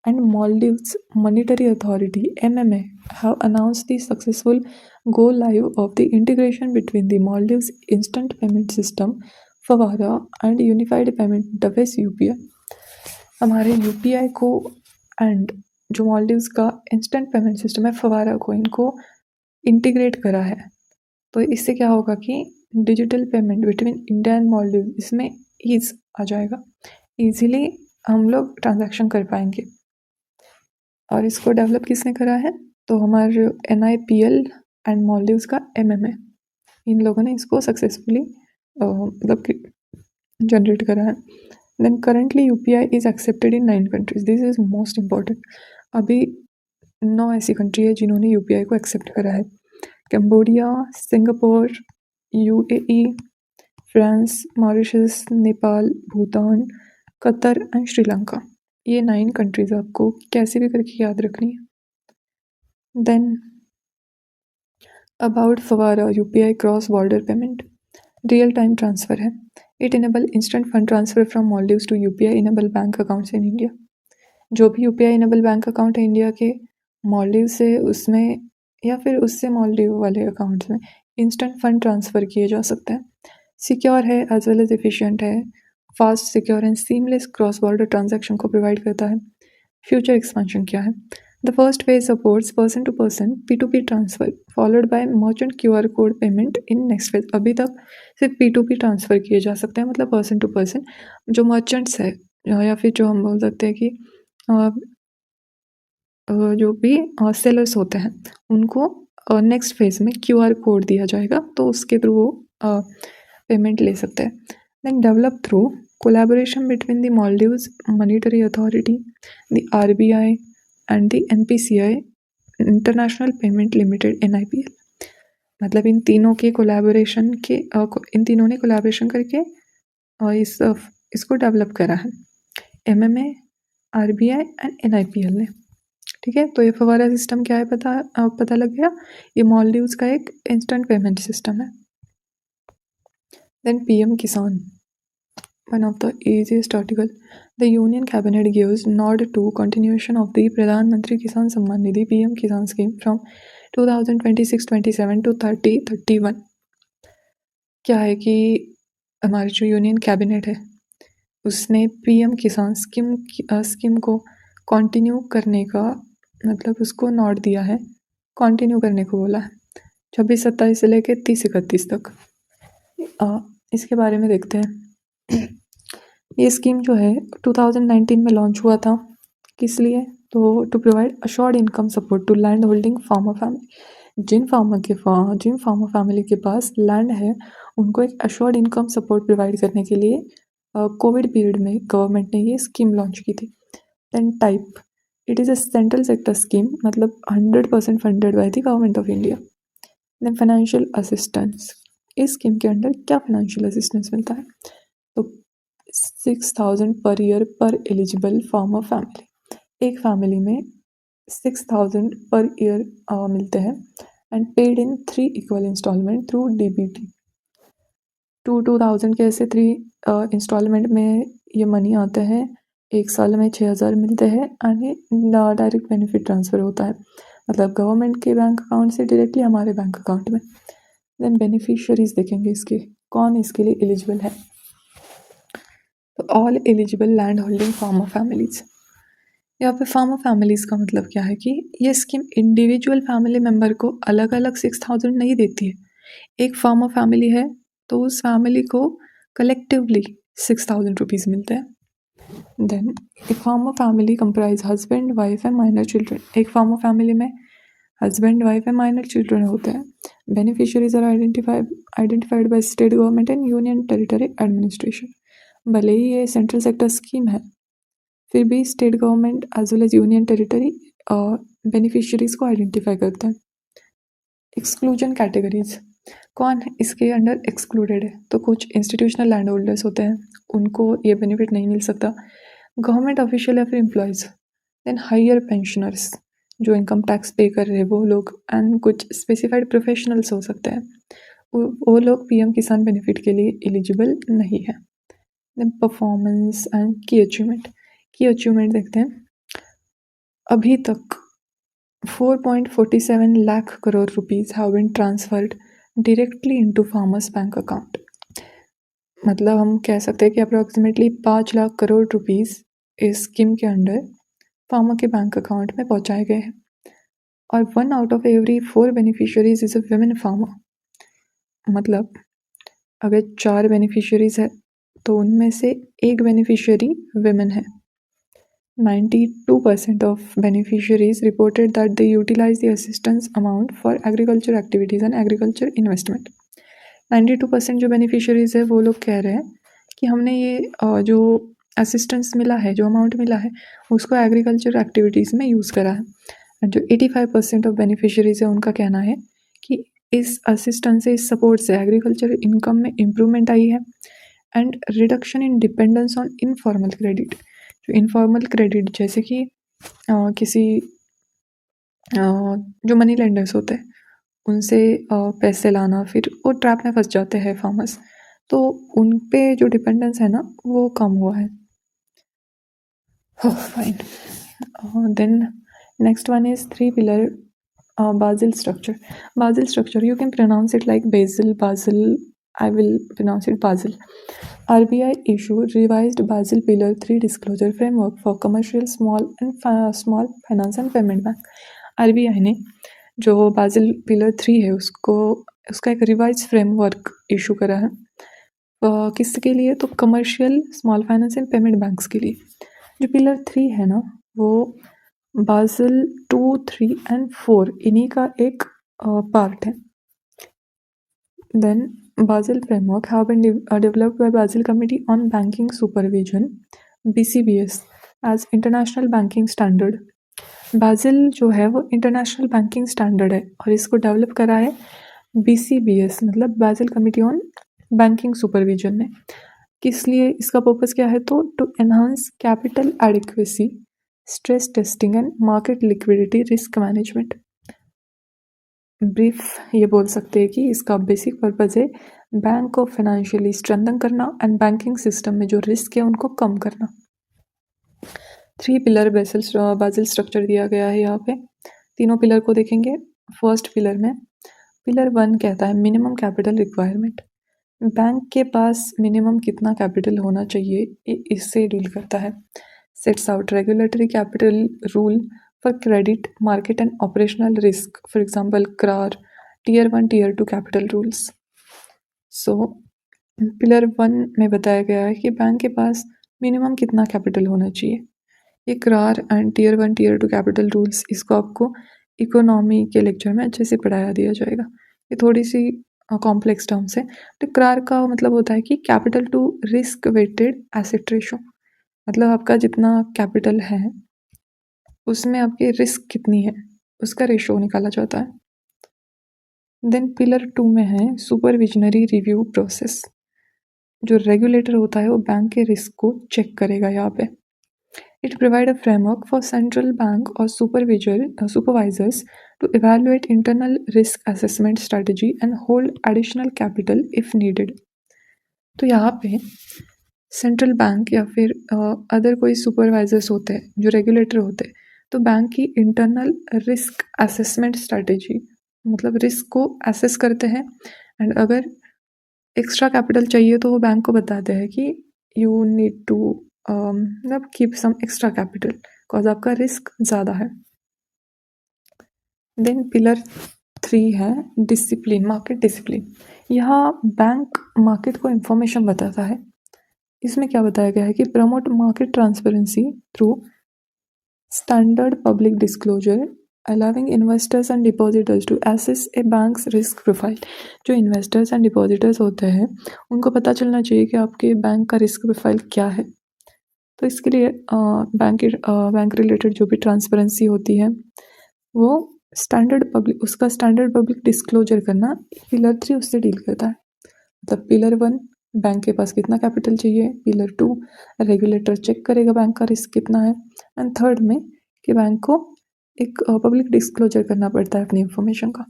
and Maldives Monetary Authority MMA have announced the successful go live of the integration between the Maldives Instant Payment System Fawara and Unified Payment Interface UPI। हमारे UPI को and जो मालदीव्स का instant payment system है फवारा को, इनको integrate करा है तो इससे क्या होगा कि digital payment between India and Maldives इसमें ईज़ आ जाएगा, ईज़िली हम लोग ट्रांजैक्शन कर पाएंगे। और इसको डेवलप किसने करा है? तो हमारे NIPL एंड मालदीव्स का MMA, इन लोगों ने इसको सक्सेसफुली मतलब कि जनरेट करा है। Then currently UPI is accepted in 9 countries, this is most important. अभी 9 ऐसी कंट्री है जिन्होंने UPI को एक्सेप्ट करा है। Cambodia, Singapore, UAE, France, Mauritius, Nepal, Bhutan, Qatar and Sri Lanka. ये 9 कंट्रीज आपको कैसे भी करके याद रखनी है। Then about Favara UPI cross border payment real time transfer है। It enable instant fund transfer from Maldives to UPI enable bank accounts in India. जो भी UPI इनेबल बैंक अकाउंट है इंडिया के, मालदीव से उसमें या फिर उससे मालदीव वाले अकाउंट्स में इंस्टेंट फंड ट्रांसफ़र किए जा सकते हैं। सिक्योर है एज वेल एज एफिशिएंट है, fast, secure and seamless cross border transaction को प्रोवाइड करता है। फ्यूचर एक्सपेंशन क्या है? The first phase supports person to person P2P transfer followed by merchant QR code payment in next phase. अभी तक सिर्फ P2P transfer किए जा सकते हैं, मतलब पर्सन टू पर्सन। जो मर्चेंट्स है या फिर जो हम बोल सकते हैं कि जो भी सेलर्स होते हैं उनको नेक्स्ट फेज में QR कोड दिया जाएगा, तो उसके थ्रू वो पेमेंट ले सकते हैं। Then develop through collaboration between the Maldives monetary authority, the RBI and the NPCI international payment limited NIPL। मतलब इन तीनों के कोलैबोरेशन के इन तीनों ने कोलैबोरेशन करके इसको डेवलप करा है, MMA, RBI एंड NIPL ने। ठीक है, तो ये फवारा सिस्टम क्या है पता लग गया। ये मालदीव्स का एक इंस्टेंट पेमेंट सिस्टम है। देन PM किसान, one of the easiest article. The Union Cabinet gives nod to continuation of the Pradhan Mantri Kisan Samman Nidhi PM Kisan scheme from 2026-27 to 30-31। क्या है कि हमारी जो यूनियन कैबिनेट है उसने PM किसान स्कीम को कंटिन्यू करने का मतलब उसको नोट दिया है, कंटिन्यू करने को बोला है 26-27 से लेकर 30-31 तक। इसके बारे में देखते हैं। ये स्कीम जो है 2019 में लॉन्च हुआ था, किस लिए? तो to provide assured income support to land holding farmer family. जिन फार्मर फैमिली के पास लैंड है उनको एक अश्योर्ड इनकम सपोर्ट प्रोवाइड करने के लिए कोविड पीरियड में गवर्नमेंट ने ये स्कीम लॉन्च की थी। Then type, it is a central sector scheme, मतलब 100% funded by the government of India. Then financial assistance, इस स्कीम के अंडर क्या फाइनेंशियल असिस्टेंस मिलता है? तो 6,000 पर ईयर पर एलिजिबल फार्मर फैमिली, एक फैमिली में 6,000 पर ईयर मिलते हैं and paid in 3 equal installment through DBT। 2,000 के ऐसे 3 इंस्टॉलमेंट में ये मनी आते हैं, एक साल में 6,000 मिलते हैं एंड ये डायरेक्ट बेनिफिट ट्रांसफ़र होता है, मतलब गवर्नमेंट के बैंक अकाउंट से डायरेक्टली हमारे बैंक अकाउंट में। देन बेनिफिशियरीज देखेंगे इसके, कौन इसके लिए एलिजिबल है। तो all eligible land holding farmer families. यहाँ पे फार्मर फैमिलीज़ का मतलब क्या है कि ये स्कीम इंडिविजुअल फैमिली मेम्बर को अलग अलग 6,000 नहीं देती है। एक फार्मर फैमिली है तो उस फैमिली को कलेक्टिवली 6,000 रुपीज़ मिलते हैं। देन एक farmer family comprise husband, wife and minor children. एक फार्मर फैमिली में husband, wife and minor children होते हैं। Beneficiaries are identified by state government and union territory administration. भले ही ये सेंट्रल सेक्टर स्कीम है फिर भी state government as well as union territory beneficiaries को आइडेंटिफाई करते हैं। एक्सक्लूजन कैटेगरीज, कौन इसके अंडर एक्सक्लूडेड है? तो कुछ इंस्टीट्यूशनल लैंड होल्डर्स होते हैं, उनको ये बेनिफिट नहीं मिल सकता। गवर्नमेंट ऑफिशियल या फिर एम्प्लॉयज़। देन हायर पेंशनर्स, जो इनकम टैक्स पे कर रहे हैं वो लोग, एंड कुछ स्पेसिफाइड प्रोफेशनल्स हो सकते हैं, वो लोग PM किसान बेनिफिट के लिए एलिजिबल नहीं है। Then performance and key achievement देखते हैं। अभी तक 4.47 lakh crore rupees have been transferred directly into farmers bank account. मतलब हम कह सकते हैं कि अप्रॉक्सीमेटली 5 लाख करोड़ रुपीज़ इस स्कीम के अंडर फार्मर के बैंक अकाउंट में पहुंचाए गए हैं। और 1 out of every 4 beneficiaries is a women farmer. मतलब अगर 4 बेनिफिशियरीज़ है तो उनमें से एक बेनिफिशियरी विमेन है। 92% of beneficiaries reported that they utilize the assistance amount for agriculture activities and agriculture investment. 92% जो बेनिफिशियरीज़ है वो लोग कह रहे हैं कि हमने ये जो असिस्टेंस मिला है, जो अमाउंट मिला है, उसको एग्रीकल्चर एक्टिविटीज़ में यूज़ करा है। और जो 85% ऑफ बेनिफिशियरीज़ है उनका कहना है कि इस असिस्टेंस से, इस सपोर्ट से एग्रीकल्चर इनकम में इम्प्रूवमेंट आई है and reduction in dependence on informal credit. जो इनफॉर्मल क्रेडिट जैसे कि किसी जो मनी लेंडर्स होते हैं उनसे पैसे लाना, फिर वो ट्रैप में फंस जाते हैं फार्मर्स, तो उन पे जो डिपेंडेंस है ना वो कम हुआ है। Fine. Then next one is 3 pillar Basel structure. Basel structure, you can pronounce it like Basel, Basel. I will pronounce it Basel. RBI issued revised Basel Pillar 3 disclosure framework for commercial, small finance and payment bank. RBI ने जो Basel Pillar 3 है उसका एक revise framework issue करा है। किसके लिए? तो commercial, small finance and payment banks के लिए। जो पिलर 3 है ना वो बाज़ल 2, 3 एंड 4 इन्हीं का एक पार्ट है। Then Basel framework have been developed by Basel committee on banking supervision BCBS as international banking standard. Basel जो है वो इंटरनेशनल बैंकिंग स्टैंडर्ड है और इसको डेवलप करा है BCBS मतलब Basel committee on banking supervision ने। किस लिए? इसका पर्पस क्या है? तो to enhance capital adequacy, stress testing and market liquidity risk management. Brief ये बोल सकते हैं कि इसका बेसिक पर्पस है बैंक को फाइनेंशियली स्ट्रेंथन करना एंड बैंकिंग सिस्टम में जो रिस्क है उनको कम करना। 3 पिलर बाज़ल स्ट्रक्चर दिया गया है यहाँ पे। तीनों पिलर को देखेंगे। फर्स्ट पिलर में पिलर 1 कहता है मिनिमम कैपिटल रिक्वायरमेंट। बैंक के पास मिनिमम कितना कैपिटल होना चाहिए इससे डील करता है। Sets out regulatory capital rule for credit market and operational risk, for example CRAR, Tier 1 Tier 2 capital rules. So pillar 1 में बताया गया है कि बैंक के पास मिनिमम कितना कैपिटल होना चाहिए। ये CRAR and Tier 1 Tier 2 capital rules, इसको आपको इकोनॉमी के लेक्चर में अच्छे से पढ़ाया दिया जाएगा। ये थोड़ी सी कॉम्प्लेक्स टर्म्स है। तो CRAR का मतलब होता है कि capital to risk weighted asset ratio, मतलब आपका जितना कैपिटल है उसमें आपकी रिस्क कितनी है उसका रेशो निकाला जाता है। देन पिलर 2 में है सुपरविजनरी रिव्यू प्रोसेस। जो रेगुलेटर होता है वो बैंक के रिस्क को चेक करेगा यहाँ पे। It provide a framework for central bank और supervisors to evaluate internal risk assessment strategy and hold additional capital if needed। तो यहाँ पे सेंट्रल बैंक या फिर अदर कोई सुपरवाइजर्स होते हैं जो रेगुलेटर होते हैं, तो बैंक की इंटरनल रिस्क असेसमेंट स्ट्रैटेजी मतलब रिस्क को असेस करते हैं एंड अगर एक्स्ट्रा कैपिटल चाहिए तो वो बैंक को बताते हैं कि यू नीड टू मतलब keep some extra capital because आपका रिस्क ज़्यादा है। देन पिलर 3 है डिसिप्लिन, मार्केट डिसिप्लिन। यहाँ बैंक मार्केट को इंफॉर्मेशन बताता है। इसमें क्या बताया गया है कि promote market transparency through standard public disclosure allowing investors and depositors to assess a bank's risk profile. जो इन्वेस्टर्स एंड डिपॉजिटर्स होते हैं उनको पता चलना चाहिए कि आपके बैंक का रिस्क प्रोफाइल क्या है। तो इसके लिए बैंक रिलेटेड जो भी ट्रांसपेरेंसी होती है वो उसका स्टैंडर्ड पब्लिक डिस्क्लोजर करना पिलर 3 उससे डील करता है। मतलब पिलर 1 बैंक के पास कितना कैपिटल चाहिए, पिलर 2 रेगुलेटर चेक करेगा बैंक का रिस्क कितना है, एंड थर्ड में कि बैंक को एक पब्लिक डिस्क्लोजर करना पड़ता है अपनी इंफॉर्मेशन का।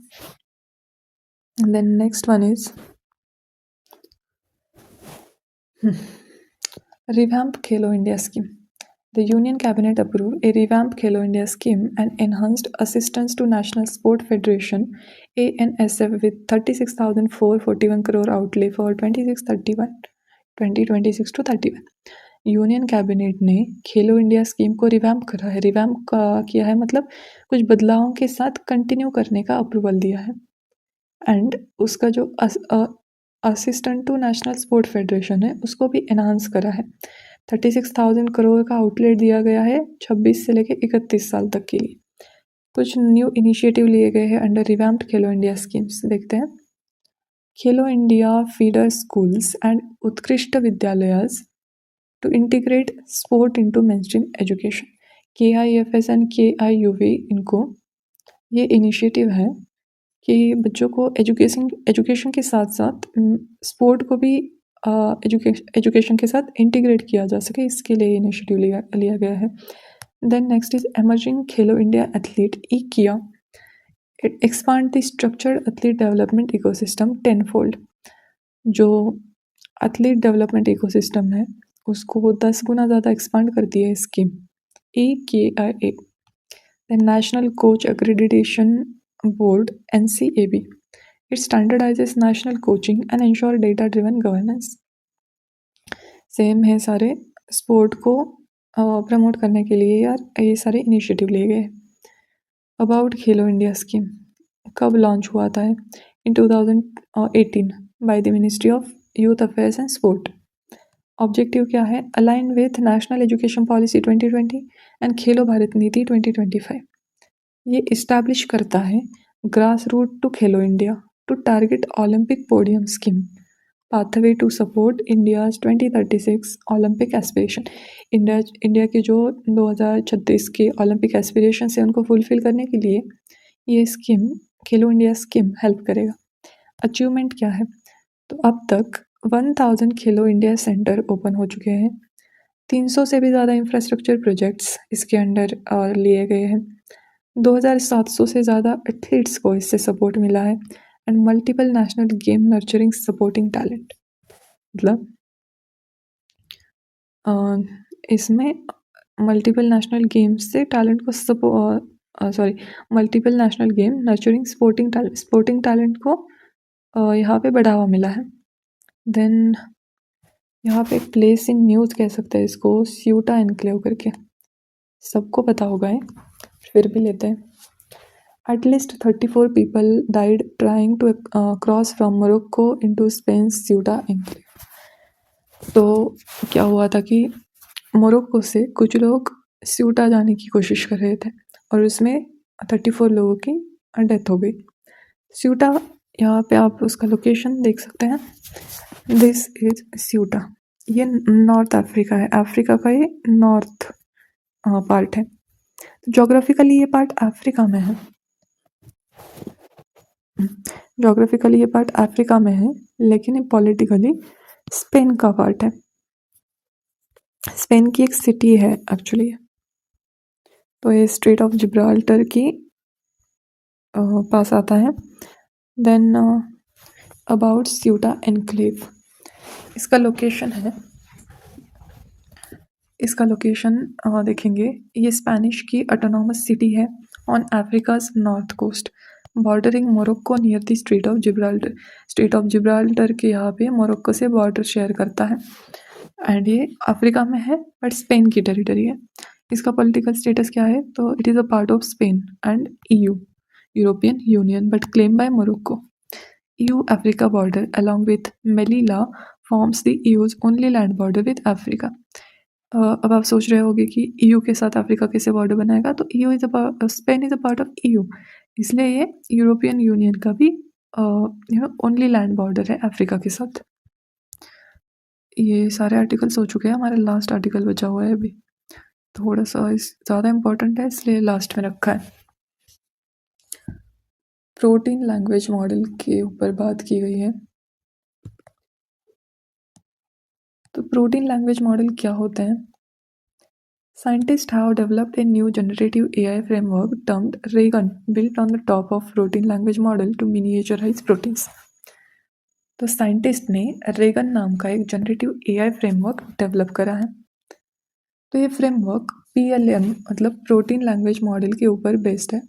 Then next one is revamp Khelo India scheme. The Union Cabinet approved a revamped Khelo India scheme and enhanced assistance to National Sport Federation ANSF with 36,441 crore outlay for 2026 to 31। Union cabinet ने खेलो India scheme को revamp करा है। Revamp किया है मतलब कुछ बदलावों के साथ कंटिन्यू करने का अप्रूवल दिया है। एंड उसका जो assistant to national sport federation है उसको भी एनहांस करा है। 36,000 करोड़ का आउटलेट दिया गया है 26 से लेकर 31 साल तक के लिए। कुछ न्यू इनिशिएटिव लिए गए हैं under revamped Khelo India schemes, देखते हैं। Khelo India feeder schools and Utkrisht Vidyalayas to integrate sport into mainstream education. KIFS and KIUV इनको ये इनिशिएटिव है कि बच्चों को एजुकेशन के साथ साथ स्पोर्ट को भी एजुकेशन के साथ इंटीग्रेट किया जा सके, इसके लिए इनिशिएटिव लिया गया है। Then next is emerging Khelo India athlete किया it expand the structured athlete development ecosystem tenfold. जो एथलीट डेवलपमेंट इकोसिस्टम है उसको 10 गुना ज़्यादा एक्सपांड कर दिया है scheme EKIA। The national coach accreditation board NCAB, it standardizes national coaching and ensure data driven governance। Same है, सारे स्पोर्ट को प्रमोट करने के लिए यार ये सारे इनिशिएटिव लिए गए। अबाउट खेलो इंडिया स्कीम कब लॉन्च हुआ था in 2018 by the ministry of youth affairs and sport. Objective क्या है? Align with national education policy 2020 and Khelo Bharat Niti 2025। ये इस्टेब्लिश करता है grass root to Khelo India to target Olympic podium scheme pathway to support India's 2036 Olympic aspiration. India के जो 2036 के Olympic aspiration है उनको फुलफिल करने के लिए ये स्कीम खेलो इंडिया स्कीम हेल्प करेगा। अचीवमेंट क्या है? तो अब तक 1000 खेलो इंडिया सेंटर ओपन हो चुके हैं। 300 से भी ज़्यादा इंफ्रास्ट्रक्चर प्रोजेक्ट्स इसके अंडर लिए गए हैं। 2700 से ज़्यादा एथलीट्स को इससे सपोर्ट मिला है and multiple national game nurturing supporting talent. मतलब इसमें मल्टीपल नेशनल गेम्स से टैलेंट को multiple national game nurturing sporting talent को यहाँ पे बढ़ावा मिला है। देन यहाँ पे प्लेस इन न्यूज़ कह सकते हैं इसको, स्यूटा एनक्लेव करके, सबको पता होगा है, फिर भी लेते हैं। At least 34 people died trying to cross from Morocco into Spain's Ceuta enclave। तो क्या हुआ था कि मोरक्को से कुछ लोग स्यूटा जाने की कोशिश कर रहे थे और उसमें 34 लोगों की डेथ हो गई। स्यूटा, यहाँ पे आप उसका लोकेशन देख सकते हैं। दिस इज स्यूटा, ये नॉर्थ अफ्रीका है, अफ्रीका का ये नॉर्थ पार्ट है। जोग्राफिकली ये पार्ट अफ्रीका में है, जोग्राफिकली ये पार्ट अफ्रीका में है, लेकिन ये पॉलिटिकली स्पेन का पार्ट है। स्पेन की एक सिटी है एक्चुअली। तो ये स्ट्रेट ऑफ जिब्राल्टर की पास आता है। देन अबाउट स्यूटा एनक्लेव, इसका लोकेशन है, इसका लोकेशन देखेंगे, ये स्पेनिश की ऑटोनॉमस सिटी है on Africa's north coast bordering Morocco near the strait of Gibraltar. Strait of Gibraltar के यहाँ पे मोरक्को से बॉर्डर शेयर करता है एंड ये अफ्रीका में है बट स्पेन की टेरिटरी है। इसका पॉलिटिकल स्टेटस क्या है? तो it is a part of Spain and EU European Union but claim by Morocco. EU Africa border along with Melilla forms the EU's only land border with Africa. अब आप सोच रहे होगे कि EU के साथ अफ्रीका कैसे बॉर्डर बनाएगा? तो Spain is a part of EU, इसलिए ये यूरोपियन यूनियन का भी ओनली लैंड बॉर्डर है अफ्रीका के साथ। ये सारे आर्टिकल्स हो चुके हैं, हमारा लास्ट आर्टिकल बचा हुआ है अभी, थोड़ा सा ज़्यादा इम्पोर्टेंट है इसलिए लास्ट में रखा है। प्रोटीन लैंग्वेज मॉडल के ऊपर बात की गई है। तो प्रोटीन लैंग्वेज मॉडल क्या होते हैं? Scientists have developed a new generative AI framework termed RAGAN built on the top of protein language model to miniaturize proteins। तो साइंटिस्ट ने रेगन नाम का एक जनरेटिव AI फ्रेमवर्क डेवलप करा है। तो ये फ्रेमवर्क PLM मतलब प्रोटीन लैंग्वेज मॉडल के ऊपर बेस्ड है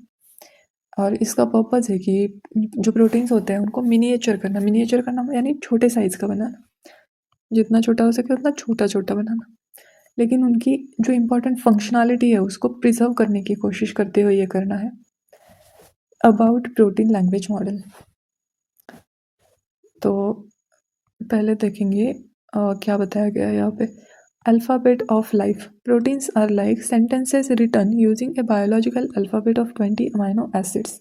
और इसका पर्पज़ है कि जो प्रोटीन्स होते हैं उनको मिनिएचर करना यानी छोटे साइज़ का बनाना, जितना छोटा हो सके उतना छोटा छोटा बनाना, लेकिन उनकी जो इम्पोर्टेंट फंक्शनैलिटी है उसको प्रिजर्व करने की कोशिश करते हुए ये करना है। अबाउट प्रोटीन लैंग्वेज मॉडल, तो पहले देखेंगे क्या बताया गया है यहाँ पे। Alphabet of life. Proteins are like sentences written using a biological alphabet of 20 amino acids.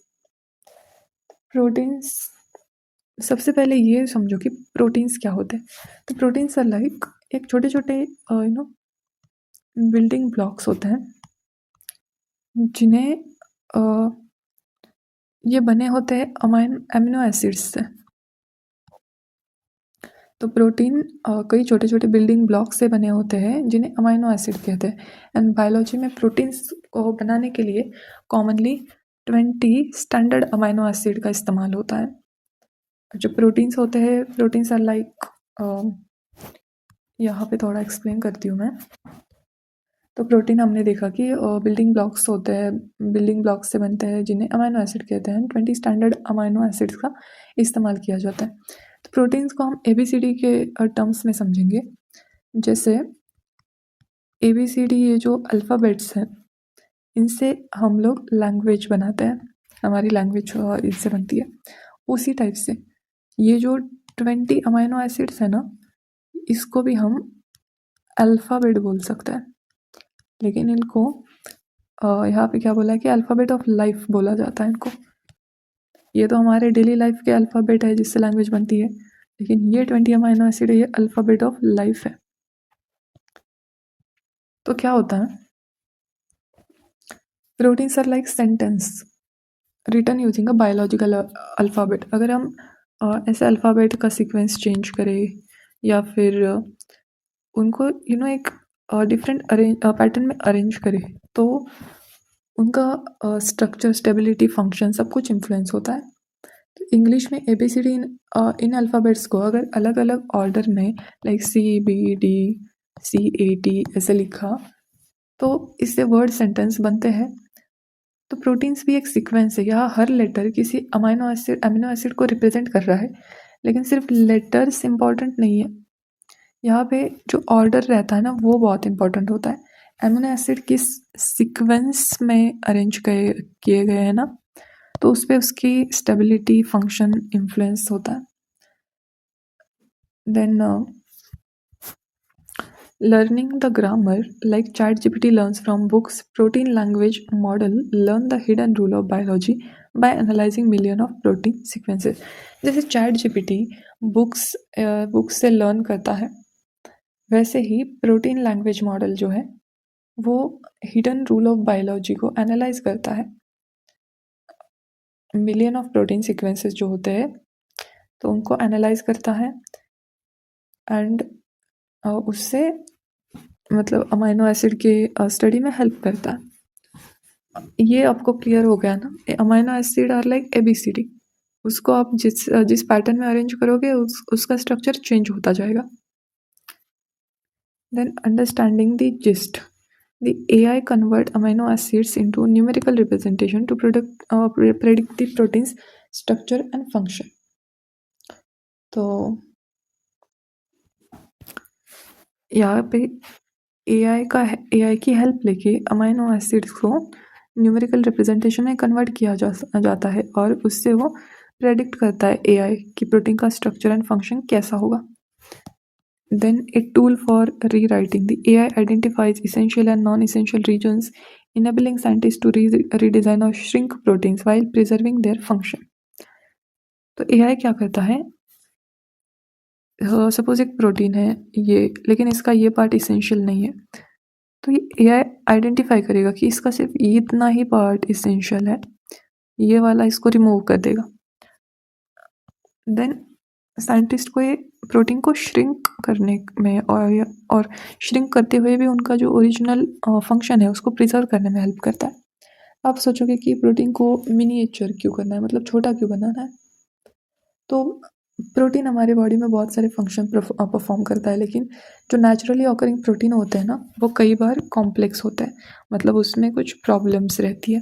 Proteins, सबसे पहले ये समझो कि प्रोटीन्स क्या होते हैं। तो प्रोटीन्स आर लाइक एक छोटे छोटे बिल्डिंग ब्लॉक्स होते हैं जिन्हें ये बने होते हैं अमीनो एसिड्स से। तो प्रोटीन कई छोटे छोटे बिल्डिंग ब्लॉक से बने होते हैं जिन्हें अमीनो एसिड कहते हैं। एंड बायोलॉजी में प्रोटीन्स को बनाने के लिए कॉमनली 20 स्टैंडर्ड अमीनो एसिड का इस्तेमाल होता है। जो प्रोटीन्स होते हैं, प्रोटीन्स आर लाइक, यहाँ पे थोड़ा एक्सप्लेन करती हूँ मैं। तो प्रोटीन हमने देखा कि बिल्डिंग ब्लॉक्स होते हैं, बिल्डिंग ब्लॉक्स से बनते हैं जिन्हें अमीनो एसिड कहते हैं। 20 स्टैंडर्ड अमीनो एसिड्स का इस्तेमाल किया जाता है। तो प्रोटीन्स को हम ABCD के टर्म्स में समझेंगे। जैसे ABCD, ये जो अल्फ़ाबेट्स हैं, इनसे हम लोग लैंग्वेज बनाते हैं, हमारी लैंग्वेज इनसे बनती है। उसी टाइप से ये जो 20 अमीनो एसिड्स है ना, इसको भी हम अल्फ़ाबेट बोल सकते हैं, लेकिन इनको यहाँ पे क्या बोला है कि अल्फ़ाबेट ऑफ लाइफ बोला जाता है इनको। ये तो हमारे डेली लाइफ के अल्फ़ाबेट है जिससे लैंग्वेज बनती है, लेकिन ये 20 अमीनो एसिड है, ये अल्फ़ाबेट ऑफ लाइफ है। तो क्या होता है, proteins are like sentence written using a biological alphabet. अगर हम ऐसे अल्फ़ाबेट का सीक्वेंस चेंज करें या फिर उनको एक डिफरेंट पैटर्न में अरेंज करें, तो उनका स्ट्रक्चर, स्टेबिलिटी, फंक्शन सब कुछ इन्फ्लुएंस होता है। तो इंग्लिश में ABCD इन अल्फ़ाबेट्स को अगर अलग अलग ऑर्डर में लाइक CBD CAT ऐसे लिखा, तो इससे वर्ड सेंटेंस बनते हैं। तो प्रोटीन्स भी एक सीक्वेंस है। यहाँ हर लेटर किसी अमीनो एसिड को रिप्रेजेंट कर रहा है, लेकिन सिर्फ लेटर्स इम्पॉर्टेंट नहीं है। यहाँ पे जो ऑर्डर रहता है ना, वो बहुत इंपॉर्टेंट होता है। अमीनो एसिड किस सीक्वेंस में अरेंज किए गए हैं ना, तो उस पर उसकी स्टेबिलिटी, फंक्शन इन्फ्लुएंस होता है। Then learning the grammar, like ChatGPT learns from books, protein language model learn the hidden rule of biology by analyzing million of protein sequences। जैसे ChatGPT बुक्स से लर्न करता है, वैसे ही प्रोटीन लैंग्वेज मॉडल जो है वो हिडन रूल ऑफ बायोलॉजी को analyse करता है। मिलियन ऑफ प्रोटीन सीक्वेंसेस जो होते हैं, तो उनको एनालाइज करता है एंड उससे मतलब अमीनो एसिड के स्टडी में हेल्प करता है। ये आपको क्लियर हो गया ना, amino acid are like ABCD। उसको आप जिस पैटर्न में अरेंज करोगे उसका स्ट्रक्चर चेंज होता जाएगा। Then understanding the gist. The AI convert amino acids into numerical representation to predict the protein's structure and function। तो यहाँ पे AI की हेल्प लेके अमीनो एसिड्स को न्यूमेरिकल रिप्रेजेंटेशन में कन्वर्ट किया जाता है और उससे वो प्रेडिक्ट करता है AI कि प्रोटीन का स्ट्रक्चर एंड फंक्शन कैसा होगा। Then a tool for rewriting. The AI identifies essential and non-essential regions, enabling scientists to redesign or shrink proteins while preserving their function। तो AI क्या करता है, सपोज एक प्रोटीन है ये, लेकिन इसका ये पार्ट इसेंशियल नहीं है, तो ये AI आइडेंटिफाई करेगा कि इसका सिर्फ इतना ही पार्ट इसेंशियल है, ये वाला इसको रिमूव कर देगा। देन साइंटिस्ट को ये प्रोटीन को श्रिंक करने में और श्रिंक करते हुए भी उनका जो ओरिजिनल फंक्शन है उसको प्रिजर्व करने में हेल्प करता है। आप सोचोगे कि प्रोटीन को मिनिएचर क्यों करना है, मतलब छोटा क्यों बनाना है। तो प्रोटीन हमारे बॉडी में बहुत सारे फंक्शन परफॉर्म करता है, लेकिन जो नेचुरली ऑकरिंग प्रोटीन होते हैं ना, वो कई बार कॉम्प्लेक्स होता है, मतलब उसमें कुछ प्रॉब्लम्स रहती है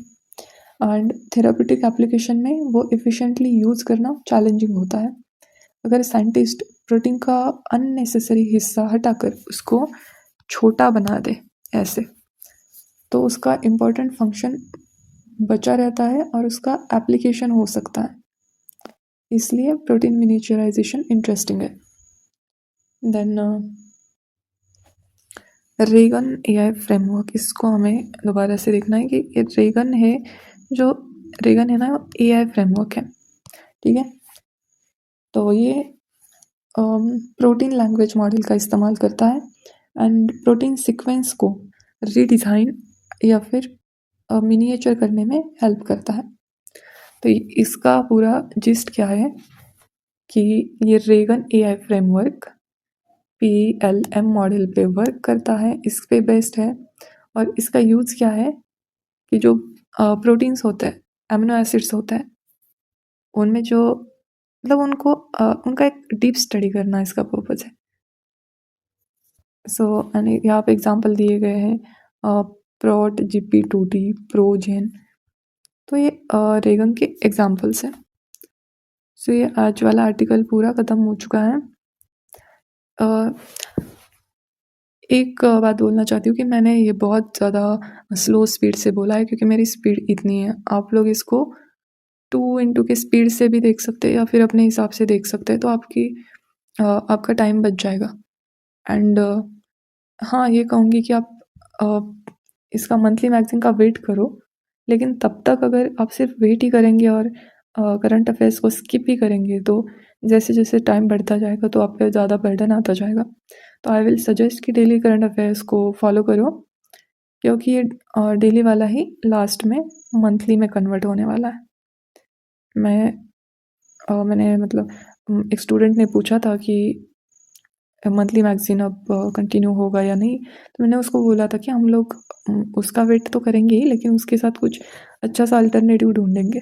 एंड थेराप्यूटिक एप्लीकेशन में वो एफिशिएंटली यूज़ करना चैलेंजिंग होता है। अगर साइंटिस्ट प्रोटीन का अननेसेसरी हिस्सा हटाकर उसको छोटा बना दे ऐसे, तो उसका इम्पोर्टेंट फंक्शन बचा रहता है और उसका एप्लीकेशन हो सकता है। इसलिए प्रोटीन मिनिएचराइजेशन इंटरेस्टिंग है। देन रेगन एआई फ्रेमवर्क, इसको हमें दोबारा से देखना है कि ये रेगन है, जो रेगन है ना, एआई फ्रेमवर्क है, ठीक है। तो ये प्रोटीन लैंग्वेज मॉडल का इस्तेमाल करता है एंड प्रोटीन सीक्वेंस को रीडिज़ाइन या फिर मिनिएचर करने में हेल्प करता है। तो इसका पूरा जिस्ट क्या है कि ये रेगन एआई फ्रेमवर्क PLM मॉडल पे वर्क करता है, इस पे बेस्ड है। और इसका यूज़ क्या है कि जो प्रोटीन्स होते हैं, अमीनो एसिड्स होते हैं, उनमें जो मतलब उनको उनका एक डीप स्टडी करना इसका पर्पज़ है। सो यानी यहाँ पे एग्जांपल दिए गए हैं प्रोट, GP2D, प्रोजेन। तो ये रेगन के एग्जांपल्स हैं। सो ये आज वाला आर्टिकल पूरा ख़त्म हो चुका है। एक बात बोलना चाहती हूँ कि मैंने ये बहुत ज़्यादा स्लो स्पीड से बोला है क्योंकि मेरी स्पीड इतनी है। आप लोग इसको 2x के स्पीड से भी देख सकते हैं या फिर अपने हिसाब से देख सकते हैं, तो आपका टाइम बच जाएगा। एंड हाँ, ये कहूँगी कि आप इसका मंथली मैगज़ीन का वेट करो, लेकिन तब तक अगर आप सिर्फ वेट ही करेंगे और करंट अफेयर्स को स्किप ही करेंगे, तो जैसे-जैसे टाइम बढ़ता जाएगा तो आप पे ज़्यादा बर्डन आता जाएगा। तो आई विल सजेस्ट कि डेली करंट अफेयर्स को फॉलो करो, क्योंकि ये डेली वाला ही लास्ट में मंथली में कन्वर्ट होने वाला है। मैंने मतलब एक स्टूडेंट ने पूछा था कि मंथली मैगज़ीन अब कंटिन्यू होगा या नहीं, तो मैंने उसको बोला था कि हम लोग उसका वेट तो करेंगे ही, लेकिन उसके साथ कुछ अच्छा सा अल्टरनेटिव ढूँढेंगे।